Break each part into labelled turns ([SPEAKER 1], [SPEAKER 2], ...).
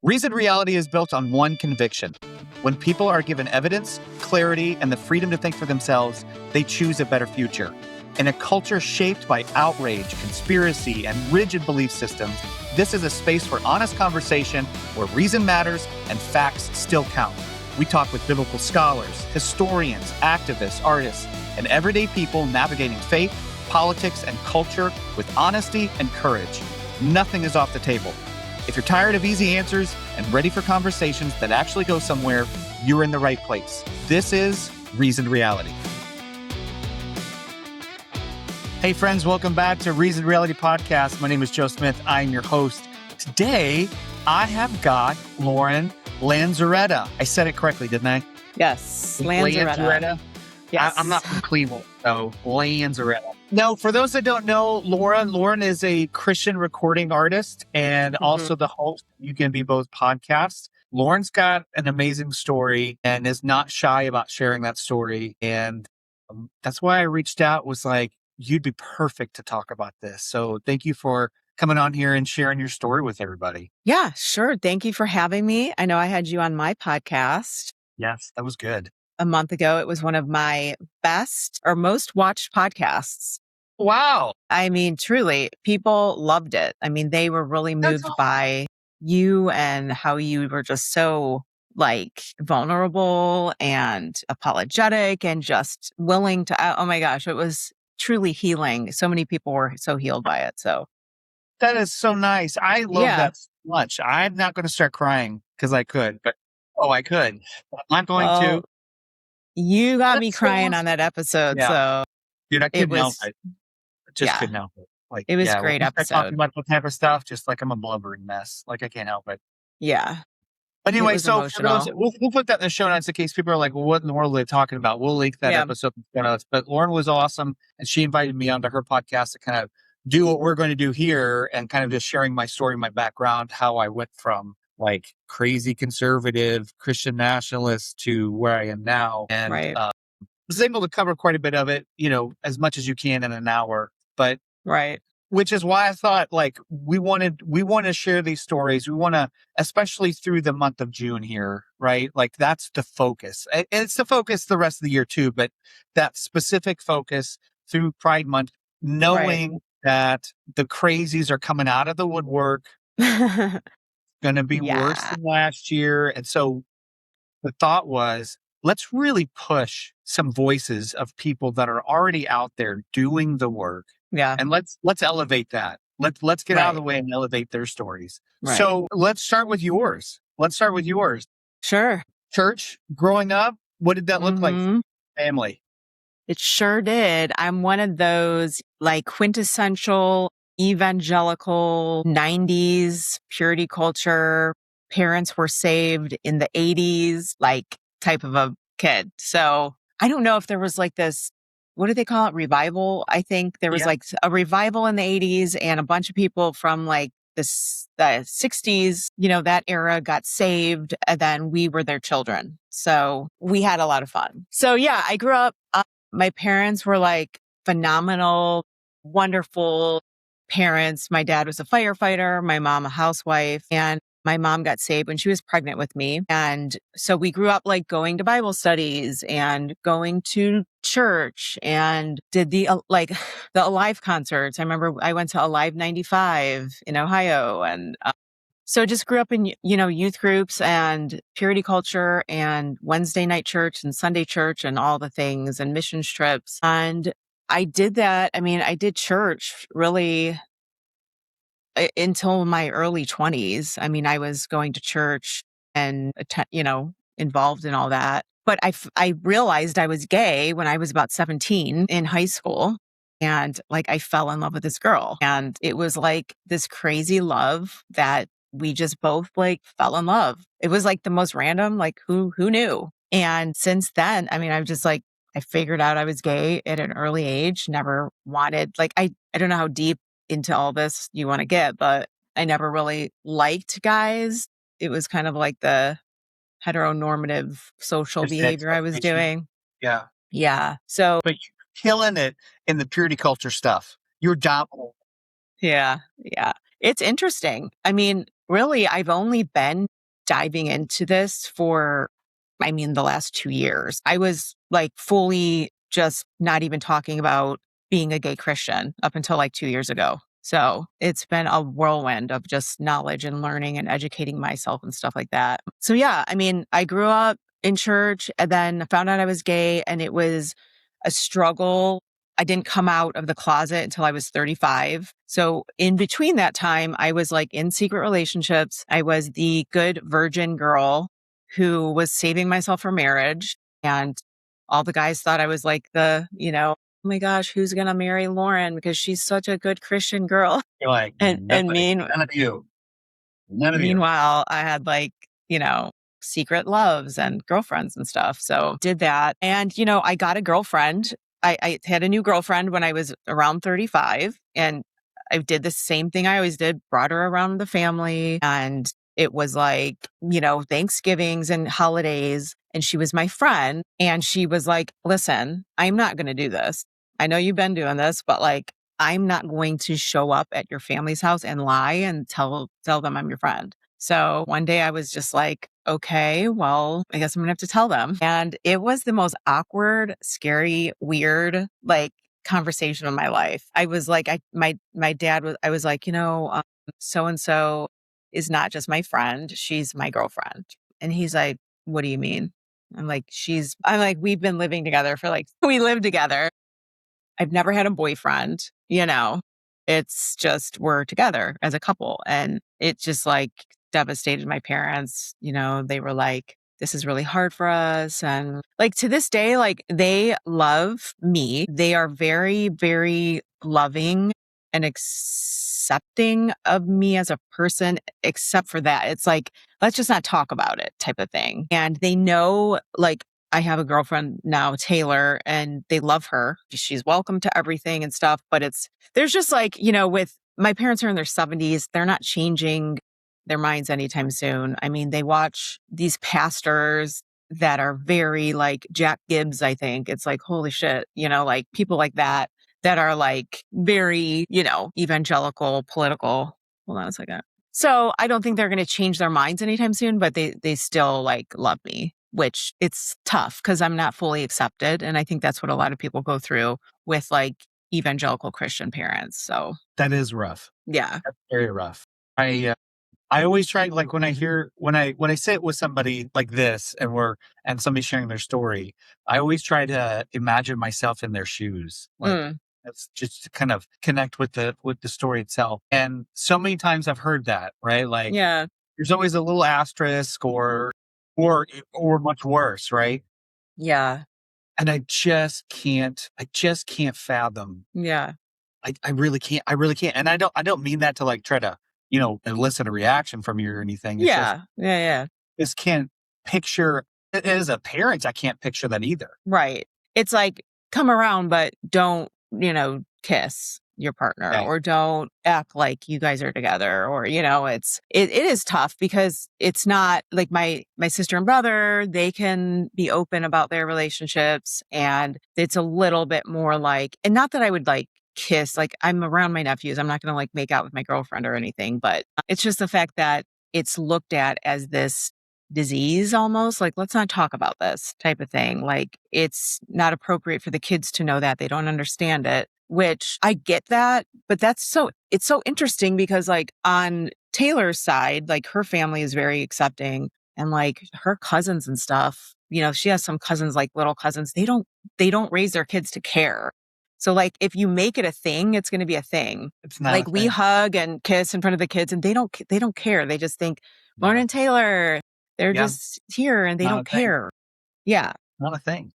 [SPEAKER 1] Reasoned reality is built on one conviction. When people are given evidence, clarity, and the freedom to think for themselves, they choose a better future. In a culture shaped by outrage, conspiracy, and rigid belief systems, this is a space for honest conversation where reason matters and facts still count. We talk with biblical scholars, historians, activists, artists, and everyday people navigating faith, politics, and culture with honesty and courage. Nothing is off the table. If you're tired of easy answers and ready for conversations that actually go somewhere, you're in the right place. This is Reasoned Reality. Hey friends, welcome back to Reasoned Reality Podcast. My name is Joe Smith. I'm your host. Today, I have got Lauren Lanzaretta. I said it correctly, didn't I?
[SPEAKER 2] Yes, Lanzaretta.
[SPEAKER 1] Yes. I'm not from Cleveland, so Lanzaretta. No, for those that don't know, Lauren is a Christian recording artist and also the host. You can be both podcasts. Lauren's got an amazing story and is not shy about sharing that story. And that's why I reached out, was like, you'd be perfect to talk about this. So thank you for coming on here and sharing your story with everybody.
[SPEAKER 2] Yeah, sure. Thank you for having me. I know I had you on my podcast
[SPEAKER 1] Yes, that was good.
[SPEAKER 2] a month ago. It was one of my best or most watched podcasts.
[SPEAKER 1] Wow.
[SPEAKER 2] I mean, truly, people loved it. I mean, they were really moved by you and how you were just so vulnerable and apologetic and just willing to, oh my gosh, it was truly healing. So many people were so healed by it. So
[SPEAKER 1] that is so nice. I love that so much. I'm not going to start crying because I could, but I could. I'm going to.
[SPEAKER 2] You got me crying on that episode.
[SPEAKER 1] Yeah.
[SPEAKER 2] So
[SPEAKER 1] dude, I couldn't help it. Just couldn't help it.
[SPEAKER 2] It was a great episode.
[SPEAKER 1] Talking about that type of stuff, just like I'm a blubbering mess. Like I can't help it.
[SPEAKER 2] Yeah.
[SPEAKER 1] But anyway, so for those, we'll put that in the show notes in case people are like, well, what in the world are they talking about? We'll link that episode in the show notes. But Lauren was awesome, and she invited me onto her podcast to kind of do what we're going to do here and kind of just sharing my story, my background, how I went from like crazy conservative Christian nationalist to where I am now. And was able to cover quite a bit of it, as much as you can in an hour. But which is why I thought like we want to share these stories. We want to, especially through the month of June here, right? Like that's the focus. And it's the focus the rest of the year too, but that specific focus through Pride Month, knowing that the crazies are coming out of the woodwork, going to be worse than last year. And so the thought was, let's really push some voices of people that are already out there doing the work.
[SPEAKER 2] Yeah.
[SPEAKER 1] And let's elevate that. Let's get out of the way and elevate their stories. So let's start with yours.
[SPEAKER 2] Sure.
[SPEAKER 1] Church, growing up, what did that look like for family?
[SPEAKER 2] It sure did. I'm one of those quintessential evangelical 90s purity culture. Parents were saved in the 80s, type of a kid. So I don't know if there was this, what do they call it? Revival. I think there was a revival in the 80s and a bunch of people from the 60s, that era got saved, and then we were their children. So we had a lot of fun. So yeah, I grew up, my parents were phenomenal, wonderful parents. My dad was a firefighter, my mom a housewife, and my mom got saved when she was pregnant with me. And so we grew up going to Bible studies and going to church and did the Alive concerts. I remember I went to Alive 95 in Ohio. And so just grew up in, youth groups and purity culture and Wednesday night church and Sunday church and all the things and missions trips. And I did that. I mean, I did church really until my early 20s. I mean, I was going to church and, involved in all that. But I realized I was gay when I was about 17 in high school. And I fell in love with this girl. And it was this crazy love that we just both fell in love. It was the most random, who knew? And since then, I mean, I've just I figured out I was gay at an early age, never wanted, I don't know how deep into all this you want to get, but I never really liked guys. It was kind of the heteronormative social behavior I was doing.
[SPEAKER 1] Yeah.
[SPEAKER 2] Yeah. So,
[SPEAKER 1] but you're killing it in the purity culture stuff. You're dominant.
[SPEAKER 2] Yeah. Yeah. It's interesting. I mean, really, I've only been diving into this for, the last 2 years. I was like fully just not even talking about being a gay Christian up until like 2 years ago. So it's been a whirlwind of just knowledge and learning and educating myself and stuff like that. So yeah, I grew up in church and then found out I was gay, and it was a struggle. I didn't come out of the closet until I was 35. So in between that time, I was like in secret relationships. I was the good virgin girl who was saving myself for marriage. And all the guys thought I was like oh my gosh, who's going to marry Lauren because she's such a good Christian girl.
[SPEAKER 1] You're like,
[SPEAKER 2] And
[SPEAKER 1] none of you. None of you.
[SPEAKER 2] Meanwhile, I had secret loves and girlfriends and stuff. So did that. And, I got a girlfriend. I had a new girlfriend when I was around 35, and I did the same thing I always did, brought her around the family. And it was like, Thanksgivings and holidays. And she was my friend. And she was like, listen, I'm not going to do this. I know you've been doing this, but like, I'm not going to show up at your family's house and lie and tell them I'm your friend. So one day I was just like, okay, well, I guess I'm gonna have to tell them. And it was the most awkward, scary, weird, conversation of my life. I was like, my dad was, I was like, so and so is not just my friend, she's my girlfriend. And he's like, what do you mean? I'm like, we've been living together for we live together. I've never had a boyfriend, it's just we're together as a couple. And it just devastated my parents. They were like, this is really hard for us. And to this day, they love me. They are very, very loving and accepting of me as a person, except for that. It's like, let's just not talk about it type of thing. And they know, I have a girlfriend now, Taylor, and they love her. She's welcome to everything and stuff. But there's just with my parents are in their 70s, they're not changing their minds anytime soon. They watch these pastors that are very Jack Gibbs, I think. It's like, holy shit, people like that are very, evangelical, political. Hold on a second. So I don't think they're going to change their minds anytime soon, but they still love me, which it's tough because I'm not fully accepted. And I think that's what a lot of people go through with evangelical Christian parents. So
[SPEAKER 1] that is rough.
[SPEAKER 2] Yeah.
[SPEAKER 1] That's very rough. I always try, when I sit with somebody like this and somebody's sharing their story, I always try to imagine myself in their shoes. That's just to kind of connect with the story itself. And so many times I've heard that, right?
[SPEAKER 2] Yeah.
[SPEAKER 1] There's always a little asterisk or much worse, right?
[SPEAKER 2] Yeah.
[SPEAKER 1] And I just can't fathom.
[SPEAKER 2] Yeah.
[SPEAKER 1] I really can't. And I don't mean that to try to, elicit a reaction from you or anything. It's
[SPEAKER 2] Yeah.
[SPEAKER 1] Just can't picture, as a parent, I can't picture that either.
[SPEAKER 2] Right. It's like, come around, but don't, kiss your partner, right, or don't act like you guys are together, or, it is tough because it's not like my sister and brother, they can be open about their relationships, and it's a little bit more and not that I would kiss, I'm around my nephews, I'm not going to make out with my girlfriend or anything, but it's just the fact that it's looked at as this disease almost, let's not talk about this type of thing. It's not appropriate for the kids to know that. They don't understand it, which I get that, but it's so interesting because on Taylor's side, her family is very accepting, and her cousins and stuff, she has some cousins, little cousins, they don't raise their kids to care. So if you make it a thing, it's going to be a thing.
[SPEAKER 1] It's not
[SPEAKER 2] we hug and kiss in front of the kids, and they don't care. They just think Lauren and Taylor, they're just here and they don't care. Yeah.
[SPEAKER 1] Not a thing.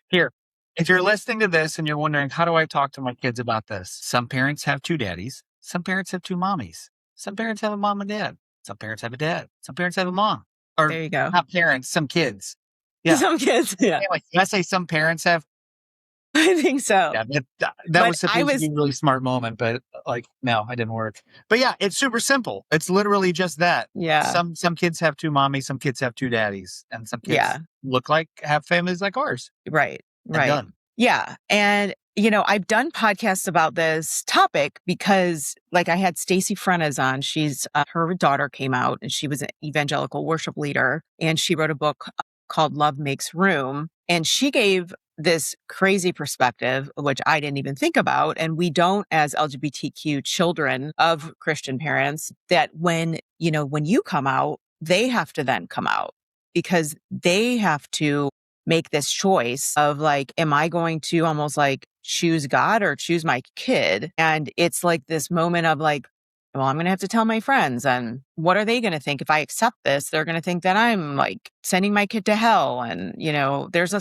[SPEAKER 1] Here, if you're listening to this and you're wondering, how do I talk to my kids about this? Some parents have two daddies. Some parents have two mommies. Some parents have a mom and dad. Some parents have a dad. Some parents have a mom. Or
[SPEAKER 2] there you go.
[SPEAKER 1] Not parents, some kids. Yeah.
[SPEAKER 2] Some kids. Yeah.
[SPEAKER 1] Anyway, did I say some parents have?
[SPEAKER 2] I think so.
[SPEAKER 1] Yeah, that was supposed to be a really smart moment, but no, it didn't work. But yeah, it's super simple. It's literally just that.
[SPEAKER 2] Yeah.
[SPEAKER 1] Some kids have two mommies, some kids have two daddies, and some kids have families like ours.
[SPEAKER 2] Right.
[SPEAKER 1] Done.
[SPEAKER 2] Yeah. And I've done podcasts about this topic because like I had Stacey Frenez on. She's her daughter came out and she was an evangelical worship leader and she wrote a book called Love Makes Room. And she gave this crazy perspective, which I didn't even think about. And we don't, as LGBTQ children of Christian parents, that when you come out, they have to then come out because they have to make this choice of like, am I going to almost like choose God or choose my kid? And it's like this moment of like, well, I'm going to have to tell my friends. And what are they going to think if I accept this? They're going to think that I'm like sending my kid to hell. And, there's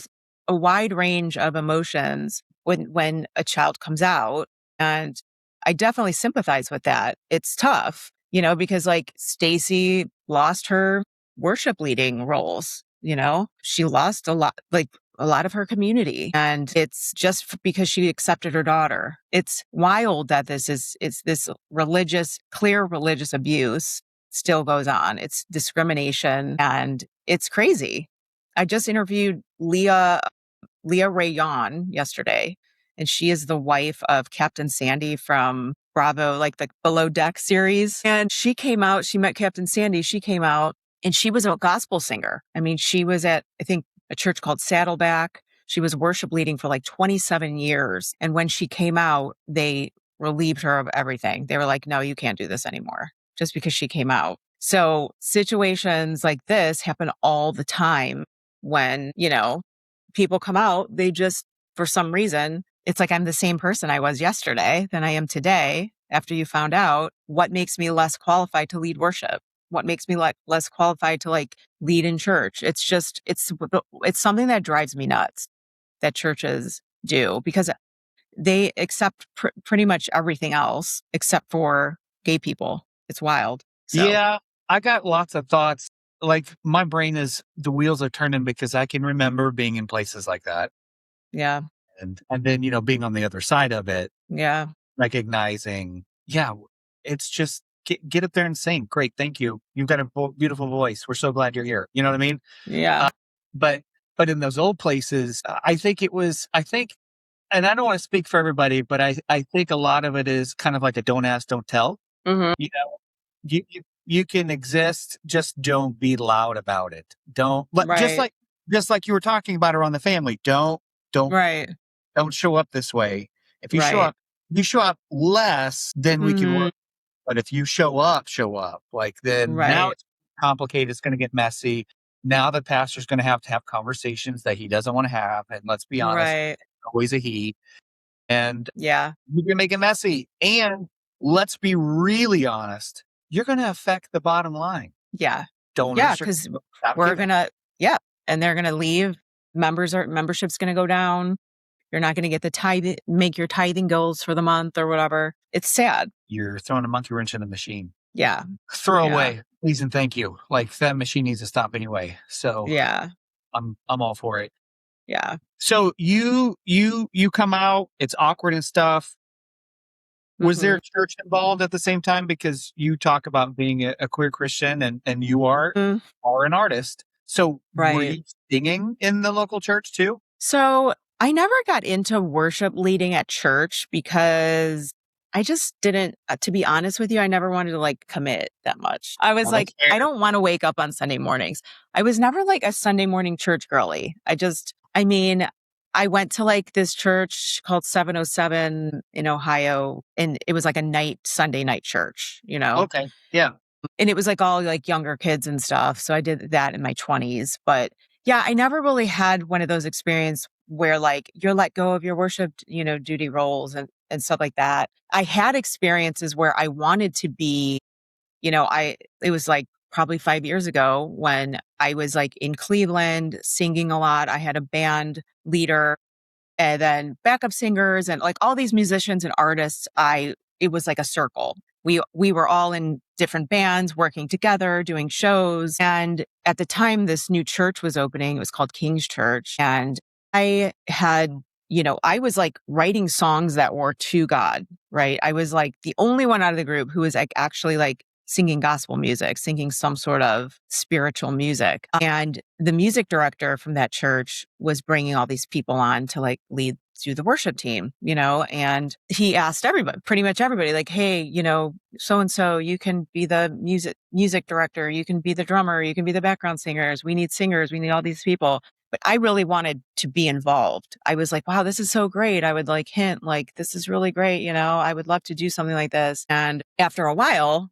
[SPEAKER 2] a wide range of emotions when a child comes out. And I definitely sympathize with that. It's tough, because like Stacey lost her worship leading roles. She lost a lot of her community, and it's just because she accepted her daughter. It's wild that it's this clear religious abuse still goes on. It's discrimination and it's crazy. I just interviewed Leah Rayon yesterday, and she is the wife of Captain Sandy from Bravo, like the Below Deck series. And she met Captain Sandy. She came out and she was a gospel singer. I mean, she was at, I think, a church called Saddleback. She was worship leading for like 27 years. And when she came out, they relieved her of everything. They were like, no, you can't do this anymore just because she came out. So situations like this happen all the time when, people come out, they just, for some reason, it's like I'm the same person I was yesterday than I am today. After you found out, what makes me less qualified to lead worship? What makes me less qualified to like lead in church? It's just, it's something that drives me nuts that churches do because they accept pretty much everything else except for gay people. It's wild. So.
[SPEAKER 1] Yeah, I got lots of thoughts. Like my brain the wheels are turning because I can remember being in places like that.
[SPEAKER 2] Yeah.
[SPEAKER 1] And then, being on the other side of it.
[SPEAKER 2] Yeah.
[SPEAKER 1] Recognizing, it's just get up there and sing. Great. Thank you. You've got a beautiful voice. We're so glad you're here. You know what I mean?
[SPEAKER 2] Yeah.
[SPEAKER 1] But in those old places, I think, and I don't want to speak for everybody, but I think a lot of it is kind of like a don't ask, don't tell.
[SPEAKER 2] Mm-hmm.
[SPEAKER 1] You can exist, just don't be loud about it. Don't
[SPEAKER 2] Right.
[SPEAKER 1] just like you were talking about around the family. Don't
[SPEAKER 2] Right.
[SPEAKER 1] don't show up this way. If you
[SPEAKER 2] Right.
[SPEAKER 1] show up less, then we can work. But if you show up, like then now
[SPEAKER 2] Right.
[SPEAKER 1] it's complicated. It's going to get messy. Now the pastor's going to have conversations that he doesn't want to have. And let's be honest,
[SPEAKER 2] Right.
[SPEAKER 1] always a he. And
[SPEAKER 2] Yeah.
[SPEAKER 1] you can make it messy. And let's be really honest, you're going to affect the bottom line.
[SPEAKER 2] Yeah.
[SPEAKER 1] Donors,
[SPEAKER 2] because we're going to, and they're going to leave. Membership's going to go down. You're not going to get make your tithing goals for the month or whatever. It's sad.
[SPEAKER 1] You're throwing a monkey wrench in the machine.
[SPEAKER 2] Yeah.
[SPEAKER 1] Throw away, please and thank you. Like that machine needs to stop anyway. So
[SPEAKER 2] yeah,
[SPEAKER 1] I'm all for it.
[SPEAKER 2] Yeah.
[SPEAKER 1] So you come out, it's awkward and stuff. Was there a church involved at the same time? Because you talk about being a queer Christian and you are an artist. So were you singing in the local church too?
[SPEAKER 2] So I never got into worship leading at church because I just didn't, to be honest with you, I never wanted to like commit that much. I was like, I don't want to wake up on Sunday mornings. I was never like a Sunday morning church girly. I went to like this church called 707 in Ohio, and it was like a Sunday night church,
[SPEAKER 1] Okay. Yeah.
[SPEAKER 2] And it was like all like younger kids and stuff. So I did that in my 20s. But yeah, I never really had one of those experiences where like you're let go of your worship, duty roles and stuff like that. I had experiences where I wanted to be, it was like probably 5 years ago when I was like in Cleveland singing a lot. I had a band leader and then backup singers and like all these musicians and artists. It was like a circle. We were all in different bands working together, doing shows. And at the time this new church was opening, it was called King's Church. And I had, I was like writing songs that were to God, right? I was like the only one out of the group who was like actually like singing gospel music, singing some sort of spiritual music. And the music director from that church was bringing all these people on to like lead to the worship team, and he asked everybody, pretty much everybody, like, hey, so-and-so, you can be the music director, you can be the drummer, you can be the background singers. We need all these people. But I really wanted to be involved. I was like, wow, this is so great. I would like hint, like, this is really great. I would love to do something like this. And after a while,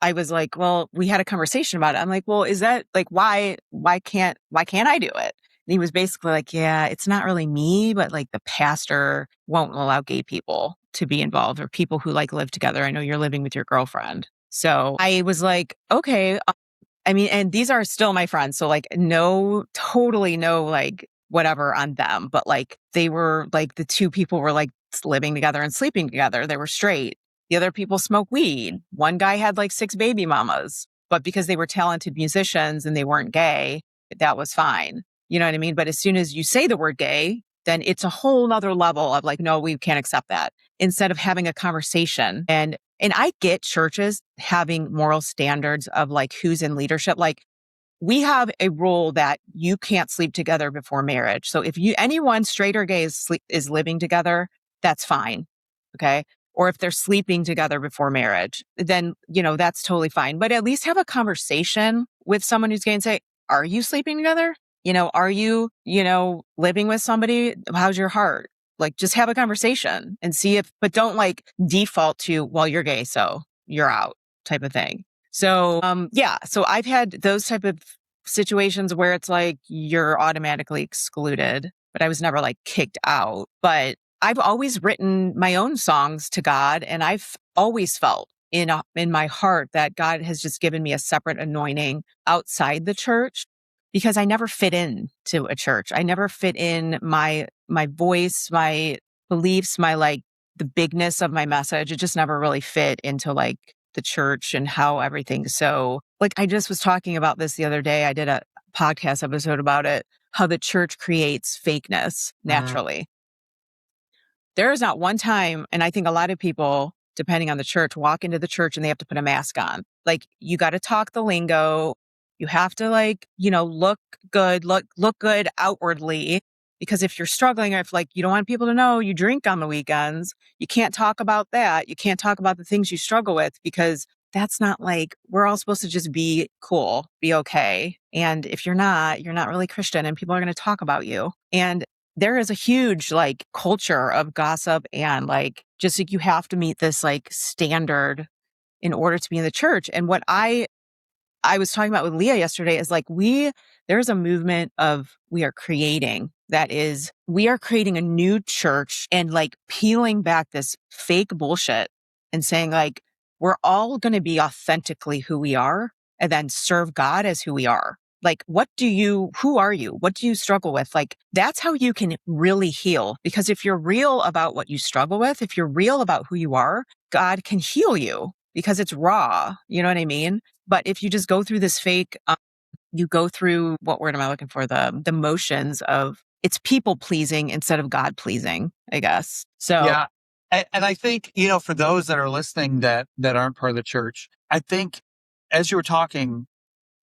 [SPEAKER 2] I was like, well, we had a conversation about it. I'm like, well, is that like, why can't I do it? And he was basically like, yeah, it's not really me, but like the pastor won't allow gay people to be involved or people who like live together. I know you're living with your girlfriend. So I was like, okay. I mean, and these are still my friends. So like, totally no, like whatever on them, but like they were like the two people were like living together and sleeping together. They were straight. The other people smoke weed. One guy had like 6 baby mamas, but because they were talented musicians and they weren't gay, that was fine. You know what I mean? But as soon as you say the word gay, then it's a whole nother level of like, no, we can't accept that. Instead of having a conversation. And I get churches having moral standards of like who's in leadership. Like we have a rule that you can't sleep together before marriage. So if anyone straight or gay is living together, that's fine. Okay. Or if they're sleeping together before marriage, then, that's totally fine. But at least have a conversation with someone who's gay and say, are you sleeping together? Are you, living with somebody? How's your heart? Like just have a conversation and see but don't like default to, well, you're gay, so you're out type of thing. So, so I've had those type of situations where it's like you're automatically excluded, but I was never like kicked out. But I've always written my own songs to God, and I've always felt in my heart that God has just given me a separate anointing outside the church because I never fit in to a church. I never fit in my voice, my beliefs, my like the bigness of my message. It just never really fit into like the church and how everything. So like I just was talking about this the other day. I did a podcast episode about it, how the church creates fakeness naturally. There is not one time, and I think a lot of people, depending on the church, walk into the church and they have to put a mask on. Like you got to talk the lingo. You have to like, look good outwardly. Because if you're struggling, or if like you don't want people to know you drink on the weekends, you can't talk about that. You can't talk about the things you struggle with because that's not like, we're all supposed to just be cool, be okay. And if you're not really Christian and people are going to talk about you. And there is a huge like culture of gossip and like, just like you have to meet this like standard in order to be in the church. And what I was talking about with Leah yesterday is like, there's a movement of we are creating a new church and like peeling back this fake bullshit and saying like, we're all going to be authentically who we are and then serve God as who we are. Like, who are you? What do you struggle with? Like, that's how you can really heal. Because if you're real about what you struggle with, if you're real about who you are, God can heal you because it's raw. You know what I mean? But if you just go through this fake, you go through, what word am I looking for? The motions of it's people pleasing instead of God pleasing, I guess. So
[SPEAKER 1] yeah. And I think, for those that are listening that aren't part of the church, I think as you were talking,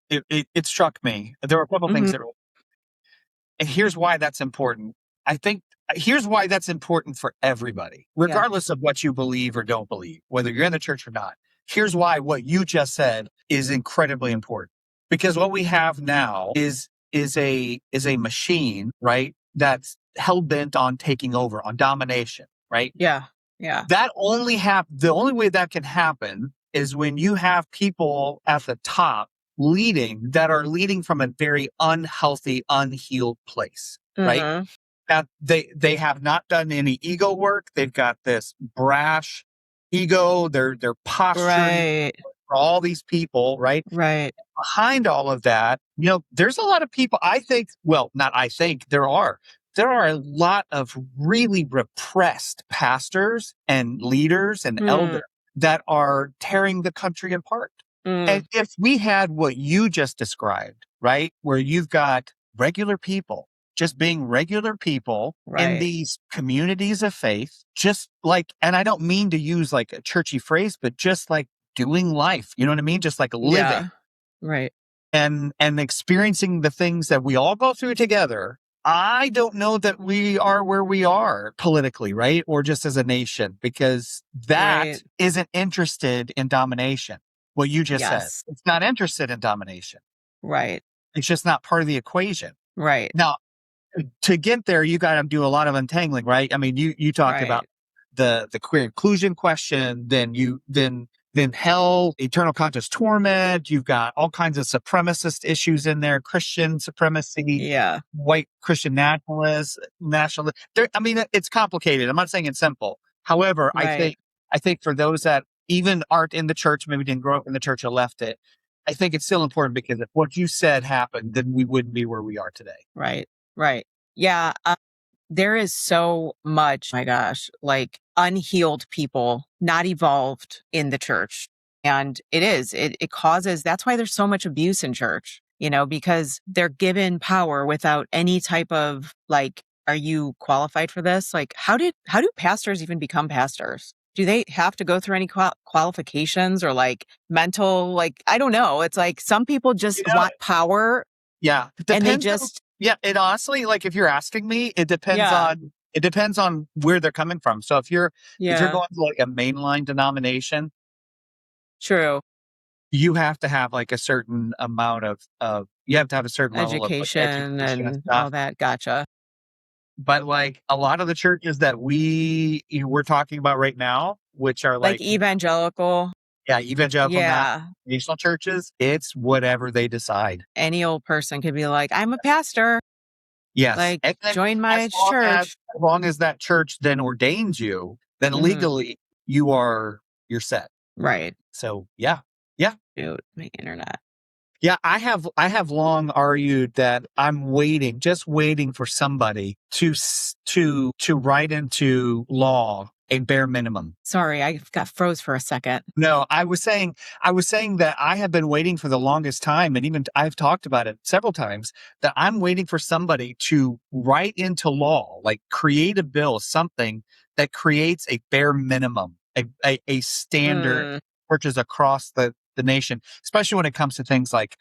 [SPEAKER 1] it struck me. There were a couple things and here's why that's important. I think here's why that's important for everybody, regardless of what you believe or don't believe, whether you're in the church or not. Here's why what you just said is incredibly important. Because what we have now is a machine, right? That's hell bent on taking over, on domination, right?
[SPEAKER 2] Yeah. Yeah.
[SPEAKER 1] The only way that can happen is when you have people at the top that are leading from a very unhealthy, unhealed place, right? Now, they have not done any ego work. They've got this brash ego. They're posturing for all these people, right?
[SPEAKER 2] Right.
[SPEAKER 1] Behind all of that, there's a lot of people. There are. There are a lot of really repressed pastors and leaders and elders that are tearing the country apart. And if we had what you just described, right, where you've got regular people just being regular people in these communities of faith, just like, and I don't mean to use like a churchy phrase, but just like doing life, you know what I mean? Just like living.
[SPEAKER 2] Yeah. Right.
[SPEAKER 1] And experiencing the things that we all go through together, I don't know that we are where we are politically, right? Or just as a nation, because that
[SPEAKER 2] Right.
[SPEAKER 1] isn't interested in domination. What you just said.
[SPEAKER 2] Yes.
[SPEAKER 1] It's not interested in domination.
[SPEAKER 2] Right.
[SPEAKER 1] It's just not part of the equation.
[SPEAKER 2] Right.
[SPEAKER 1] Now, to get there, you got to do a lot of untangling, right? I mean, you talked about
[SPEAKER 2] Right.
[SPEAKER 1] the queer inclusion question, then hell, eternal conscious torment. You've got all kinds of supremacist issues in there, Christian supremacy,
[SPEAKER 2] Yeah.
[SPEAKER 1] white Christian nationalist. I mean, it's complicated. I'm not saying it's simple. However,
[SPEAKER 2] Right.
[SPEAKER 1] I think for those that even aren't in the church, maybe didn't grow up in the church or left it, I think it's still important because if what you said happened, then we wouldn't be where we are today.
[SPEAKER 2] Right. Right. Yeah. There is so much, my gosh, like unhealed people, not evolved in the church. And it causes, that's why there's so much abuse in church, because they're given power without any type of like, are you qualified for this? Like, how do pastors even become pastors? Do they have to go through any qualifications or like mental, like, I don't know. It's like some people just
[SPEAKER 1] You know,
[SPEAKER 2] want power
[SPEAKER 1] yeah, it
[SPEAKER 2] and they
[SPEAKER 1] depends on,
[SPEAKER 2] just,
[SPEAKER 1] yeah, it honestly, like, if you're asking me,
[SPEAKER 2] yeah,
[SPEAKER 1] it depends on where they're coming from. So if you're
[SPEAKER 2] yeah,
[SPEAKER 1] going to, like, a mainline denomination,
[SPEAKER 2] true.
[SPEAKER 1] you have to have, like, a certain amount of you have to have a certain level of, like,
[SPEAKER 2] Education
[SPEAKER 1] education and
[SPEAKER 2] and
[SPEAKER 1] stuff.
[SPEAKER 2] all that, gotcha.
[SPEAKER 1] But, like, a lot of the churches that we're talking about right now, which are,
[SPEAKER 2] Like
[SPEAKER 1] like,
[SPEAKER 2] evangelical,
[SPEAKER 1] yeah, evangelical
[SPEAKER 2] yeah,
[SPEAKER 1] national churches, it's whatever they decide.
[SPEAKER 2] any old person could be like, "I'm a pastor,
[SPEAKER 1] Yes,
[SPEAKER 2] like,
[SPEAKER 1] and then
[SPEAKER 2] join my
[SPEAKER 1] as
[SPEAKER 2] church."
[SPEAKER 1] long as that church then ordains you, then
[SPEAKER 2] Mhm,
[SPEAKER 1] legally you're set.
[SPEAKER 2] right.
[SPEAKER 1] So, yeah. Yeah.
[SPEAKER 2] Dude, my internet.
[SPEAKER 1] Yeah, I have long argued that I'm just waiting for somebody to write into law a bare minimum.
[SPEAKER 2] Sorry, I got froze for a second.
[SPEAKER 1] No, I was saying that I have been waiting for the longest time, and even I've talked about it several times, that I'm waiting for somebody to write into law, like create a bill, something that creates a bare minimum, a standard
[SPEAKER 2] Mm,
[SPEAKER 1] purchase across the nation, especially when it comes to things like,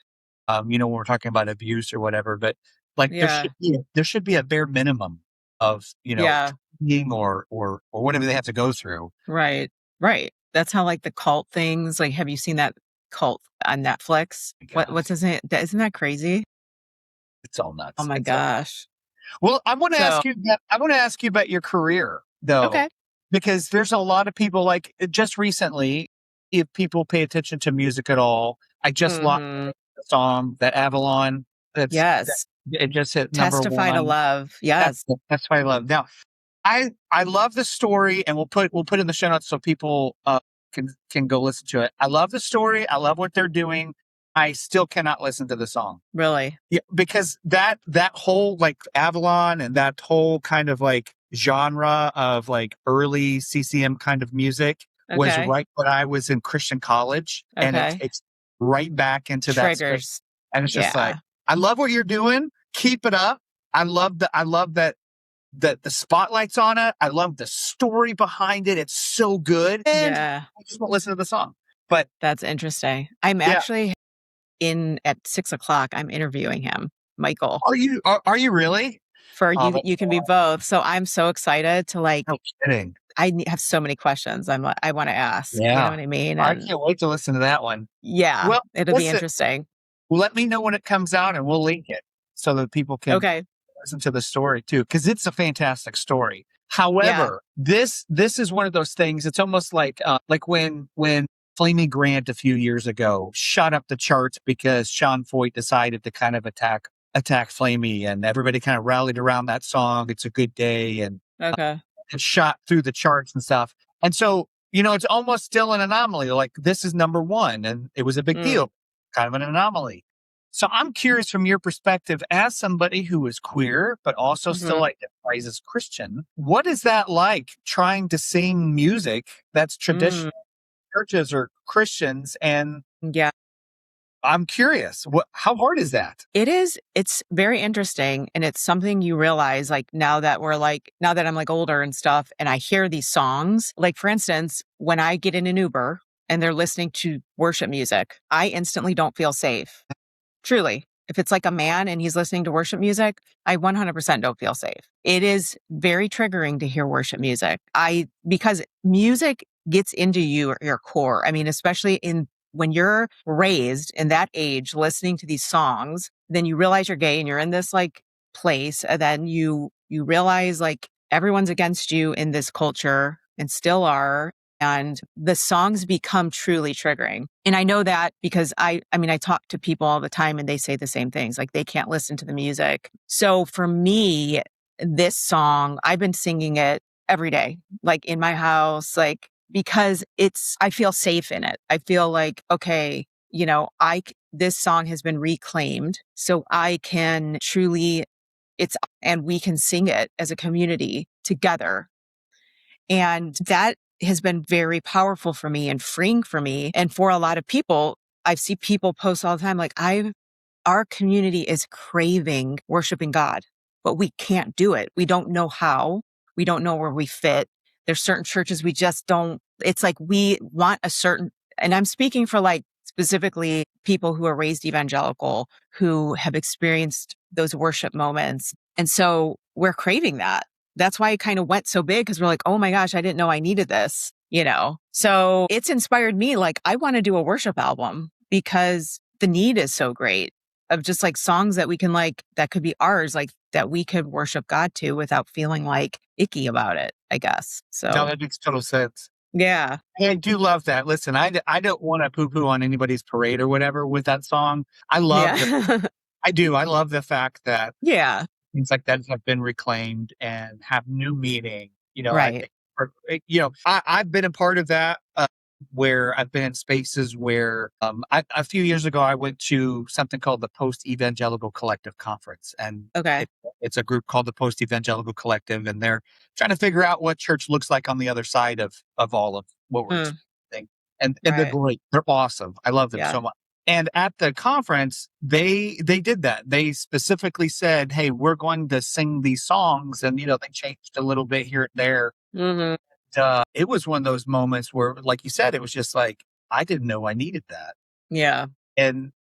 [SPEAKER 1] when we're talking about abuse or whatever. But like
[SPEAKER 2] yeah,
[SPEAKER 1] there should be a bare minimum of
[SPEAKER 2] yeah,
[SPEAKER 1] training or whatever they have to go through.
[SPEAKER 2] right, right. That's how, like, the cult things, like, have you seen that cult on Netflix?
[SPEAKER 1] God,
[SPEAKER 2] What's his name? Isn't that crazy?
[SPEAKER 1] it's all
[SPEAKER 2] Oh
[SPEAKER 1] nuts.
[SPEAKER 2] my
[SPEAKER 1] It's all
[SPEAKER 2] gosh.
[SPEAKER 1] well.
[SPEAKER 2] So
[SPEAKER 1] I want to ask you about your career though,
[SPEAKER 2] okay.
[SPEAKER 1] because there's a lot of people like just recently. If people pay attention to music at all, I just lost
[SPEAKER 2] Mhm.
[SPEAKER 1] the song that Avalon. That
[SPEAKER 2] Yes.
[SPEAKER 1] it just hit number
[SPEAKER 2] Testify to
[SPEAKER 1] one.
[SPEAKER 2] love. Yes.
[SPEAKER 1] That's what I love. Now, I love the story, and we'll put it in the show notes so people can go listen to it. I love the story. I love what they're doing. I still cannot listen to the song.
[SPEAKER 2] Really.
[SPEAKER 1] Yeah, because that whole like Avalon and that whole kind of like genre of like early CCM kind of music was
[SPEAKER 2] Okay.
[SPEAKER 1] right when I was in Christian college, and
[SPEAKER 2] Okay.
[SPEAKER 1] it's right back into that space.
[SPEAKER 2] Triggers.
[SPEAKER 1] And it's just like,
[SPEAKER 2] Yeah.
[SPEAKER 1] I love what you're doing. Keep it up. I love that the spotlight's on it. I love the story behind it. It's so good. And
[SPEAKER 2] Yeah.
[SPEAKER 1] I just won't listen to the song. But
[SPEAKER 2] That's interesting. I'm
[SPEAKER 1] yeah,
[SPEAKER 2] actually in at 6 o'clock. I'm interviewing him, Michael,
[SPEAKER 1] are you really?
[SPEAKER 2] for
[SPEAKER 1] Oh,
[SPEAKER 2] you. You can be both. So I'm so excited to like,
[SPEAKER 1] no kidding.
[SPEAKER 2] have so many questions I want to ask. You know
[SPEAKER 1] Yeah.
[SPEAKER 2] what I mean?
[SPEAKER 1] I
[SPEAKER 2] And
[SPEAKER 1] can't wait to listen to that one.
[SPEAKER 2] yeah,
[SPEAKER 1] Well,
[SPEAKER 2] it'll be
[SPEAKER 1] listen,
[SPEAKER 2] interesting.
[SPEAKER 1] let me know when it comes out and we'll link it so that people can
[SPEAKER 2] Okay.
[SPEAKER 1] listen to the story too, because it's a fantastic story.
[SPEAKER 2] Yeah.
[SPEAKER 1] However, this is one of those things. It's almost like when Flamey Grant a few years ago shot up the charts because Sean Foyt decided to kind of attack Flamey, and everybody kind of rallied around that song. It's a good day, and
[SPEAKER 2] Okay.
[SPEAKER 1] it shot through the charts and stuff. And so, it's almost still an anomaly. Like this is number one, and it was a big
[SPEAKER 2] Mm,
[SPEAKER 1] deal, kind of an anomaly. So I'm curious from your perspective as somebody who is queer, but also still
[SPEAKER 2] hmm
[SPEAKER 1] identifies as Christian. What is that like trying to sing music that's
[SPEAKER 2] mm,
[SPEAKER 1] traditional churches or Christians? And
[SPEAKER 2] yeah.
[SPEAKER 1] I'm curious, how hard is that?
[SPEAKER 2] It is. It's very interesting. And it's something you realize like now that I'm like older and stuff and I hear these songs, like for instance, when I get in an Uber and they're listening to worship music, I instantly don't feel safe. Truly. if it's like a man and he's listening to worship music, I 100% don't feel safe. It is very triggering to hear worship music. Because music gets into your core. I mean, especially when you're raised in that age, listening to these songs, then you realize you're gay and you're in this like place. And then you realize like everyone's against you in this culture and still are. And the songs become truly triggering. And I know that because I talk to people all the time and they say the same things, like they can't listen to the music. So for me, this song, I've been singing it every day, like in my house, like, because I feel safe in it. I feel like, okay, this song has been reclaimed. So I can truly, and we can sing it as a community together. And that has been very powerful for me and freeing for me. And for a lot of people, I see people post all the time, like our community is craving worshiping God, but we can't do it. We don't know how. We don't know where we fit. There's certain churches we just don't, it's like we want and I'm speaking for like specifically people who are raised evangelical, who have experienced those worship moments. And so we're craving that. That's why it kind of went so big because we're like, oh my gosh, I didn't know I needed this, So it's inspired me. Like, I want to do a worship album because the need is so great of just like songs that we can like, that could be ours, like that we could worship God to without feeling like icky about it, I guess. So
[SPEAKER 1] No, that makes total sense.
[SPEAKER 2] yeah.
[SPEAKER 1] I do love that. Listen, I don't want to poo-poo on anybody's parade or whatever with that song. I love I do. I love the fact that
[SPEAKER 2] yeah.
[SPEAKER 1] things like that have been reclaimed and have new meaning. I
[SPEAKER 2] Right.
[SPEAKER 1] think, I've been a part of that where I've been in spaces where a few years ago, I went to something called the Post Evangelical Collective Conference. And
[SPEAKER 2] Okay.
[SPEAKER 1] it's a group called the Post Evangelical Collective. And they're trying to figure out what church looks like on the other side of all of what we're experiencing. And they're
[SPEAKER 2] Right.
[SPEAKER 1] great. They're awesome. I love them
[SPEAKER 2] Yeah.
[SPEAKER 1] so much. And at the conference, they did that. They specifically said, "Hey, we're going to sing these songs," and they changed a little bit here and there.
[SPEAKER 2] Mm-hmm.
[SPEAKER 1] It was one of those moments where, like you said, it was just like I didn't know I needed that,
[SPEAKER 2] Yeah.
[SPEAKER 1] and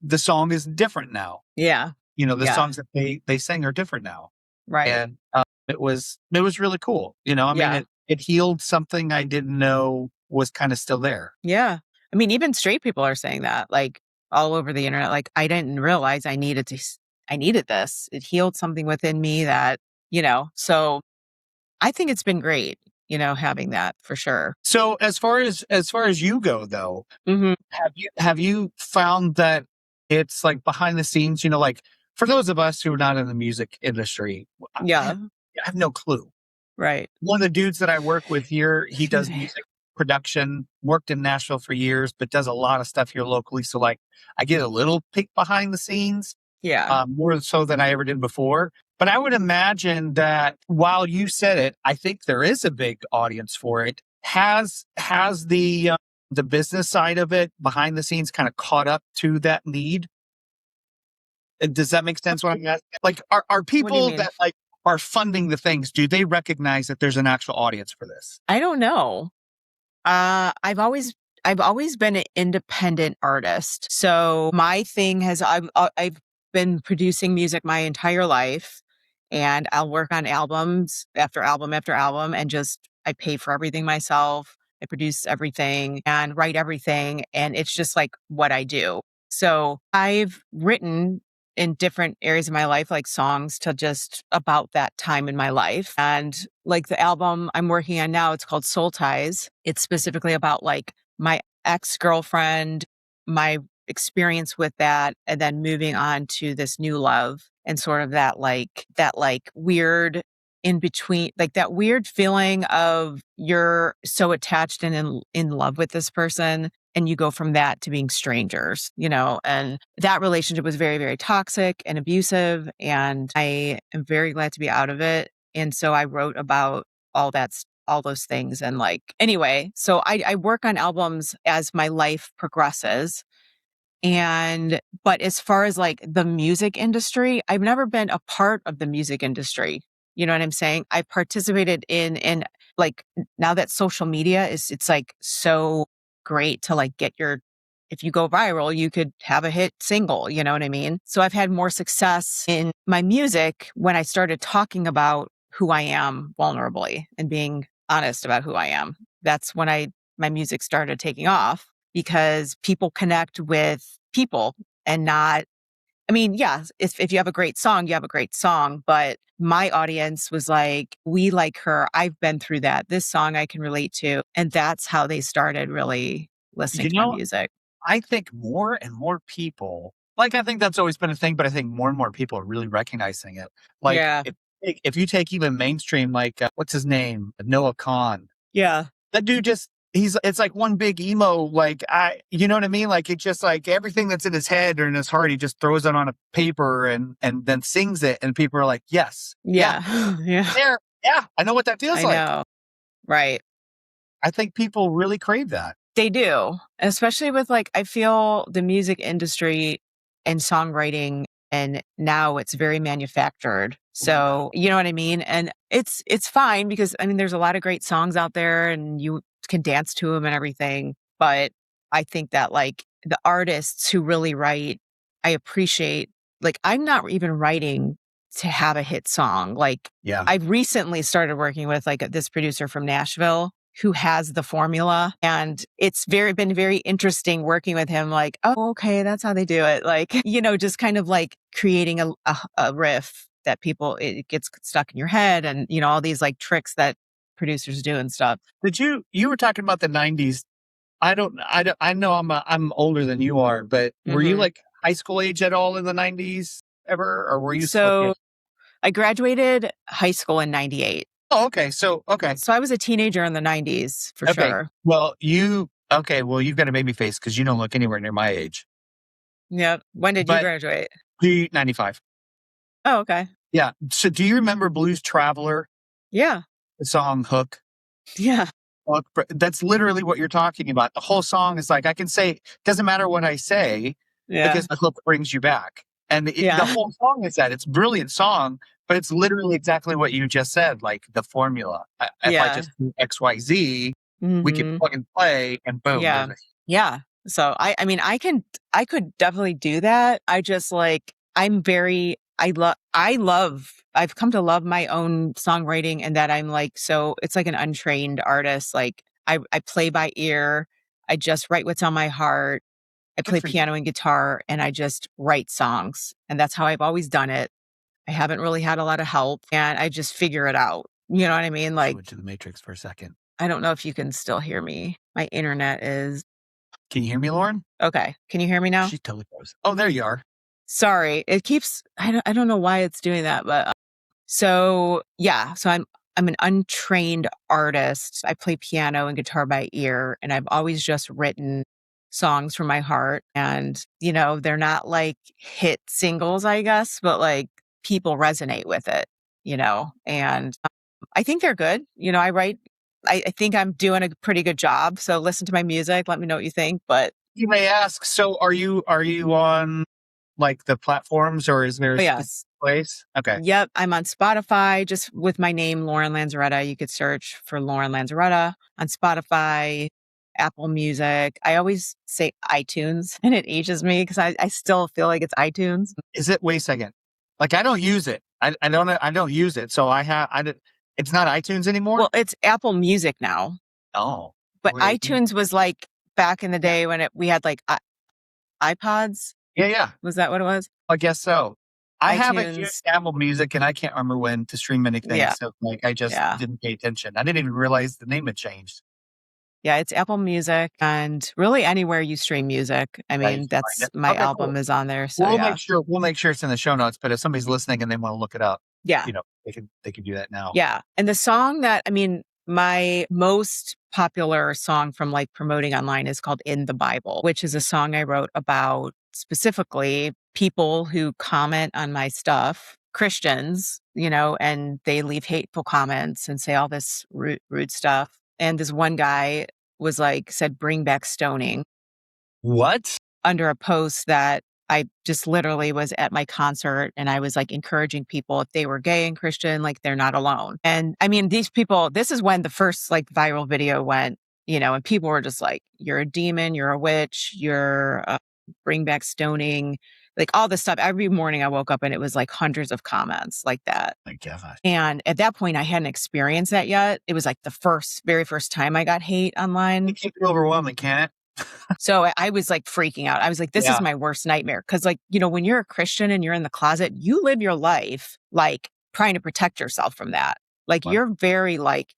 [SPEAKER 1] the song is different now.
[SPEAKER 2] Yeah.
[SPEAKER 1] The
[SPEAKER 2] Yeah.
[SPEAKER 1] songs that they sing are different now,
[SPEAKER 2] Right.
[SPEAKER 1] and it was really cool. I mean,
[SPEAKER 2] Yeah.
[SPEAKER 1] it healed something I didn't know was kind of still there.
[SPEAKER 2] Yeah. I mean, even straight people are saying that, like all over the internet. Like, I didn't realize I needed this. It healed something within me that, so I think it's been great, having that for sure.
[SPEAKER 1] So as far as you go though,
[SPEAKER 2] Mm-hmm.
[SPEAKER 1] have you found that it's like behind the scenes, like for those of us who are not in the music industry,
[SPEAKER 2] Yeah.
[SPEAKER 1] I have no clue.
[SPEAKER 2] Right.
[SPEAKER 1] One of the dudes that I work with here, he
[SPEAKER 2] Excuse
[SPEAKER 1] does
[SPEAKER 2] me.
[SPEAKER 1] music production, worked in Nashville for years, but does a lot of stuff here locally. So like I get a little peek behind the scenes,
[SPEAKER 2] Yeah.
[SPEAKER 1] more so than I ever did before. But I would imagine that while you said it, I think there is a big audience for it. Has the business side of it behind the scenes kind of caught up to that need? Does that make sense? What I'm asking? Like, are
[SPEAKER 2] What do you
[SPEAKER 1] people
[SPEAKER 2] mean?
[SPEAKER 1] that like are funding the things? Do they recognize that there's an actual audience for this?
[SPEAKER 2] I don't know. I've always been an independent artist. So my thing I've been producing music my entire life, and I'll work on albums after album after album, and just I pay for everything myself. I produce everything and write everything, and it's just like what I do. So I've written in different areas of my life, like songs to just about that time in my life. And like the album I'm working on now, it's called Soul Ties. It's specifically about like my ex-girlfriend, my experience with that, and then moving on to this new love and sort of that weird in between, like that weird feeling of you're so attached and in love with this person, and you go from that to being strangers, and that relationship was very, very toxic and abusive. And I am very glad to be out of it. And so I wrote about all those things. And like, anyway, so I work on albums as my life progresses. But as far as like the music industry, I've never been a part of the music industry. You know what I'm saying? I participated in like now that social media it's like so great to like get your if you go viral, you could have a hit single, you know what I mean? So I've had more success in my music when I started talking about who I am vulnerably and being honest about who I am. That's when my music started taking off because people connect with people and not, I mean, yeah, if you have a great song, you have a great song. But my audience was like, we like her. I've been through that. This song I can relate to. And that's how they started really listening
[SPEAKER 1] You
[SPEAKER 2] to my
[SPEAKER 1] know,
[SPEAKER 2] music.
[SPEAKER 1] I think more and more people, like, I think that's always been a thing, but I think more and more people are really recognizing it. Like,
[SPEAKER 2] Yeah.
[SPEAKER 1] if you take even mainstream, like, what's his name? Noah Khan.
[SPEAKER 2] Yeah.
[SPEAKER 1] That dude just, it's like one big emo, like, you know what I mean? Like, it's just like everything that's in his head or in his heart, he just throws it on a paper and then sings it. And people are like, yes, yeah,
[SPEAKER 2] Yeah. Yeah.
[SPEAKER 1] there. Yeah. I know what that feels
[SPEAKER 2] I
[SPEAKER 1] like.
[SPEAKER 2] know. Right.
[SPEAKER 1] I think people really crave that.
[SPEAKER 2] They do, especially with like, I feel the music industry and songwriting, and now it's very manufactured. So, you know what I mean? And it's fine because I mean, there's a lot of great songs out there and you can dance to them and everything. But I think that like the artists who really write, I appreciate, like, I'm not even writing to have a hit song. Like,
[SPEAKER 1] Yeah.
[SPEAKER 2] I've recently started working with like this producer from Nashville who has the formula. And it's been very interesting working with him. Like, oh, okay, that's how they do it. Like, just kind of like creating a riff that it gets stuck in your head and, all these like tricks that producers do and stuff.
[SPEAKER 1] You were talking about the 90s. I know I'm older than you are, but were you like high school age at all in the 90s ever? Or were you still a kid?
[SPEAKER 2] So I graduated high school in 98.
[SPEAKER 1] Oh, okay. So, okay.
[SPEAKER 2] So I was a teenager in the 90s for
[SPEAKER 1] Okay.
[SPEAKER 2] sure.
[SPEAKER 1] Well, you've got a baby face because you don't look anywhere near my age.
[SPEAKER 2] Yep. When did you
[SPEAKER 1] But
[SPEAKER 2] graduate?
[SPEAKER 1] 95.
[SPEAKER 2] Oh, okay.
[SPEAKER 1] Yeah. So do you remember Blues Traveler,
[SPEAKER 2] Yeah.
[SPEAKER 1] the song Hook?
[SPEAKER 2] Yeah.
[SPEAKER 1] Hook, that's literally what you're talking about. The whole song is like, I can say, doesn't matter what I say
[SPEAKER 2] Yeah.
[SPEAKER 1] because the hook brings you back. And the
[SPEAKER 2] Yeah.
[SPEAKER 1] whole song is that. It's a brilliant song, but it's literally exactly what you just said, like the formula. If I
[SPEAKER 2] Yeah.
[SPEAKER 1] just do XYZ, we can
[SPEAKER 2] Mhm.
[SPEAKER 1] plug and play and boom.
[SPEAKER 2] Yeah. Yeah. So I mean, I could definitely do that. I just like, I've come to love my own songwriting and that I'm like, so it's like an untrained artist. Like I play by ear. I just write what's on my heart. I
[SPEAKER 1] Good
[SPEAKER 2] play
[SPEAKER 1] for you.
[SPEAKER 2] piano and guitar and I just write songs. And that's how I've always done it. I haven't really had a lot of help and I just figure it out. You know what I mean? Like,
[SPEAKER 1] Went to the Matrix for a second.
[SPEAKER 2] I don't know if you can still hear me. My internet is
[SPEAKER 1] Can you hear me, Lauren?
[SPEAKER 2] okay. Can you hear me now?
[SPEAKER 1] She totally froze. Oh, there you are.
[SPEAKER 2] Sorry. It keeps, I don't know why it's doing that, but so yeah. So I'm an untrained artist. I play piano and guitar by ear, and I've always just written songs from my heart. And, they're not like hit singles, I guess, but like people resonate with it, and I think they're good. I think I'm doing a pretty good job. So listen to my music. Let me know what you think. But
[SPEAKER 1] You may ask, so are you on like the platforms or is there a specific
[SPEAKER 2] yes.
[SPEAKER 1] place? Okay.
[SPEAKER 2] Yep. I'm on Spotify just with my name, Lauren Lanzaretta. You could search for Lauren Lanzaretta on Spotify, Apple Music. I always say iTunes and it ages me because I still feel like it's iTunes.
[SPEAKER 1] Wait a second. Like I don't use it. I don't use it. So it's not iTunes anymore?
[SPEAKER 2] Well, it's Apple Music now.
[SPEAKER 1] Oh.
[SPEAKER 2] But
[SPEAKER 1] Wait.
[SPEAKER 2] iTunes was like back in the day when we had like iPods.
[SPEAKER 1] Yeah, yeah.
[SPEAKER 2] Was that what it was?
[SPEAKER 1] I guess so. I haven't
[SPEAKER 2] iTunes.
[SPEAKER 1] used Apple Music and I can't remember when to stream anything.
[SPEAKER 2] Yeah.
[SPEAKER 1] So like I just
[SPEAKER 2] Yeah.
[SPEAKER 1] didn't pay attention. I didn't even realize the name had changed.
[SPEAKER 2] Yeah, it's Apple Music and really anywhere you stream music. I mean, my album is on there. So
[SPEAKER 1] We'll make sure it's in the show notes, but if somebody's listening and they want to look it up,
[SPEAKER 2] yeah,
[SPEAKER 1] they can do that now.
[SPEAKER 2] yeah. And the song my most popular song from like promoting online is called In the Bible, which is a song I wrote about specifically people who comment on my stuff, Christians, and they leave hateful comments and say all this rude stuff. And this one guy said, bring back stoning.
[SPEAKER 1] What?
[SPEAKER 2] Under a post that I just literally was at my concert and I was like encouraging people if they were gay and Christian, like they're not alone. And I mean, these people, this is when the first like viral video went and people were just like, you're a demon, you're a witch, you're bring back stoning, like all this stuff. Every morning I woke up and it was like hundreds of comments like that.
[SPEAKER 1] My gosh.
[SPEAKER 2] And at that point I hadn't experienced that yet. It was like the very first time I got hate online.
[SPEAKER 1] It can be overwhelming, can it?
[SPEAKER 2] So I was like freaking out. I was like, this is my worst nightmare. Cause like, when you're a Christian and you're in the closet, you live your life like trying to protect yourself from that. Like you're very like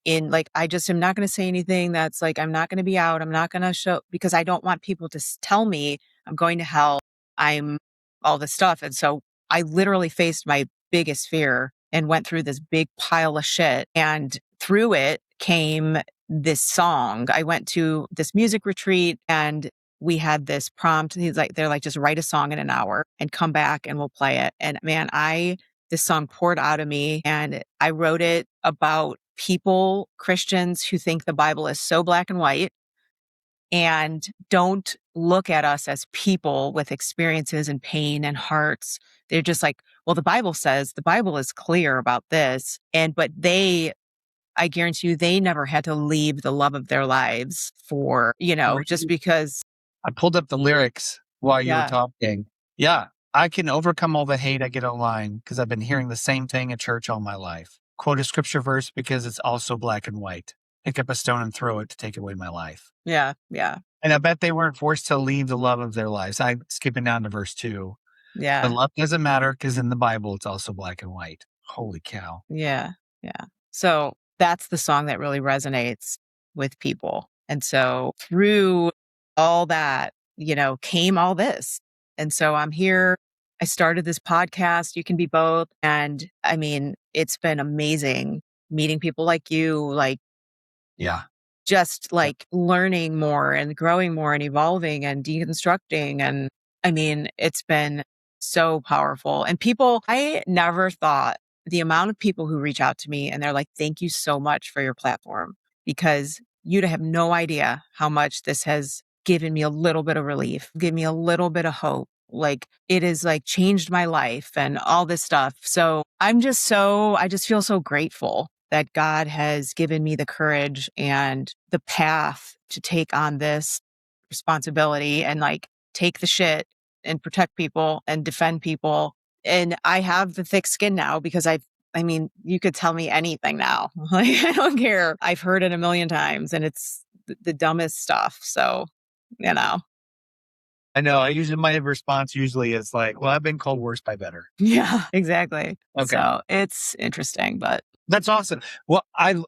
[SPEAKER 2] I just am not going to say anything that's like, I'm not going to be out. I'm not going to show because I don't want people to tell me I'm going to hell. I'm all this stuff. And so I literally faced my biggest fear and went through this big pile of shit. And through it came this song. I went to this music retreat and we had this prompt. They're like, just write a song in an hour and come back and we'll play it. And man, this song poured out of me and I wrote it about people, Christians who think the Bible is so black and white and don't look at us as people with experiences and pain and hearts. They're just like, well, the Bible says the Bible is clear about this. But I guarantee you, they never had to leave the love of their lives for, just because.
[SPEAKER 1] I pulled up the lyrics while you were talking. Yeah. I can overcome all the hate I get online because I've been hearing the same thing at church all my life. Quote a scripture verse because it's also black and white. Pick up a stone and throw it to take away my life.
[SPEAKER 2] Yeah. Yeah.
[SPEAKER 1] And I bet they weren't forced to leave the love of their lives. I'm skipping down to verse 2.
[SPEAKER 2] Yeah.
[SPEAKER 1] The love doesn't matter because in the Bible, it's also black and white. Holy cow.
[SPEAKER 2] Yeah. Yeah. So that's the song that really resonates with people. And so through all that, came all this. And so I'm here. I started this podcast, You Can Be Both. And I mean, it's been amazing meeting people like you, like, just like learning more and growing more and evolving and deconstructing. And I mean, it's been so powerful. And I never thought the amount of people who reach out to me and they're like, thank you so much for your platform, because you'd have no idea how much this has given me a little bit of relief, given me a little bit of hope. Like it has like changed my life and all this stuff. So I just feel so grateful that God has given me the courage and the path to take on this responsibility and like take the shit and protect people and defend people. And I have the thick skin now because I mean, you could tell me anything now. Like, I don't care. I've heard it a million times and it's the dumbest stuff. So,
[SPEAKER 1] I know. My response usually is like, well, I've been called worse by better.
[SPEAKER 2] Yeah, exactly.
[SPEAKER 1] Okay.
[SPEAKER 2] So it's interesting, but
[SPEAKER 1] that's awesome. Well, I'm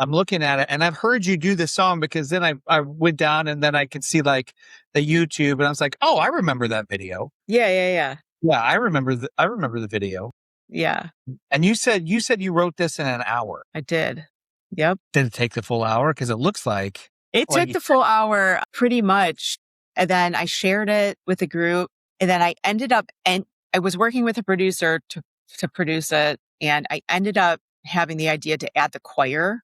[SPEAKER 1] looking at it and I've heard you do this song because then I went down and then I could see like the YouTube and I was like, oh, I remember that video.
[SPEAKER 2] Yeah.
[SPEAKER 1] Yeah, I remember the video.
[SPEAKER 2] Yeah.
[SPEAKER 1] And you said you wrote this in an hour.
[SPEAKER 2] I did. Yep.
[SPEAKER 1] Did it take the full hour? Because it looks like
[SPEAKER 2] it took the full hour pretty much. And then I shared it with a group and then I ended up, and I was working with a producer to produce it. And I ended up having the idea to add the choir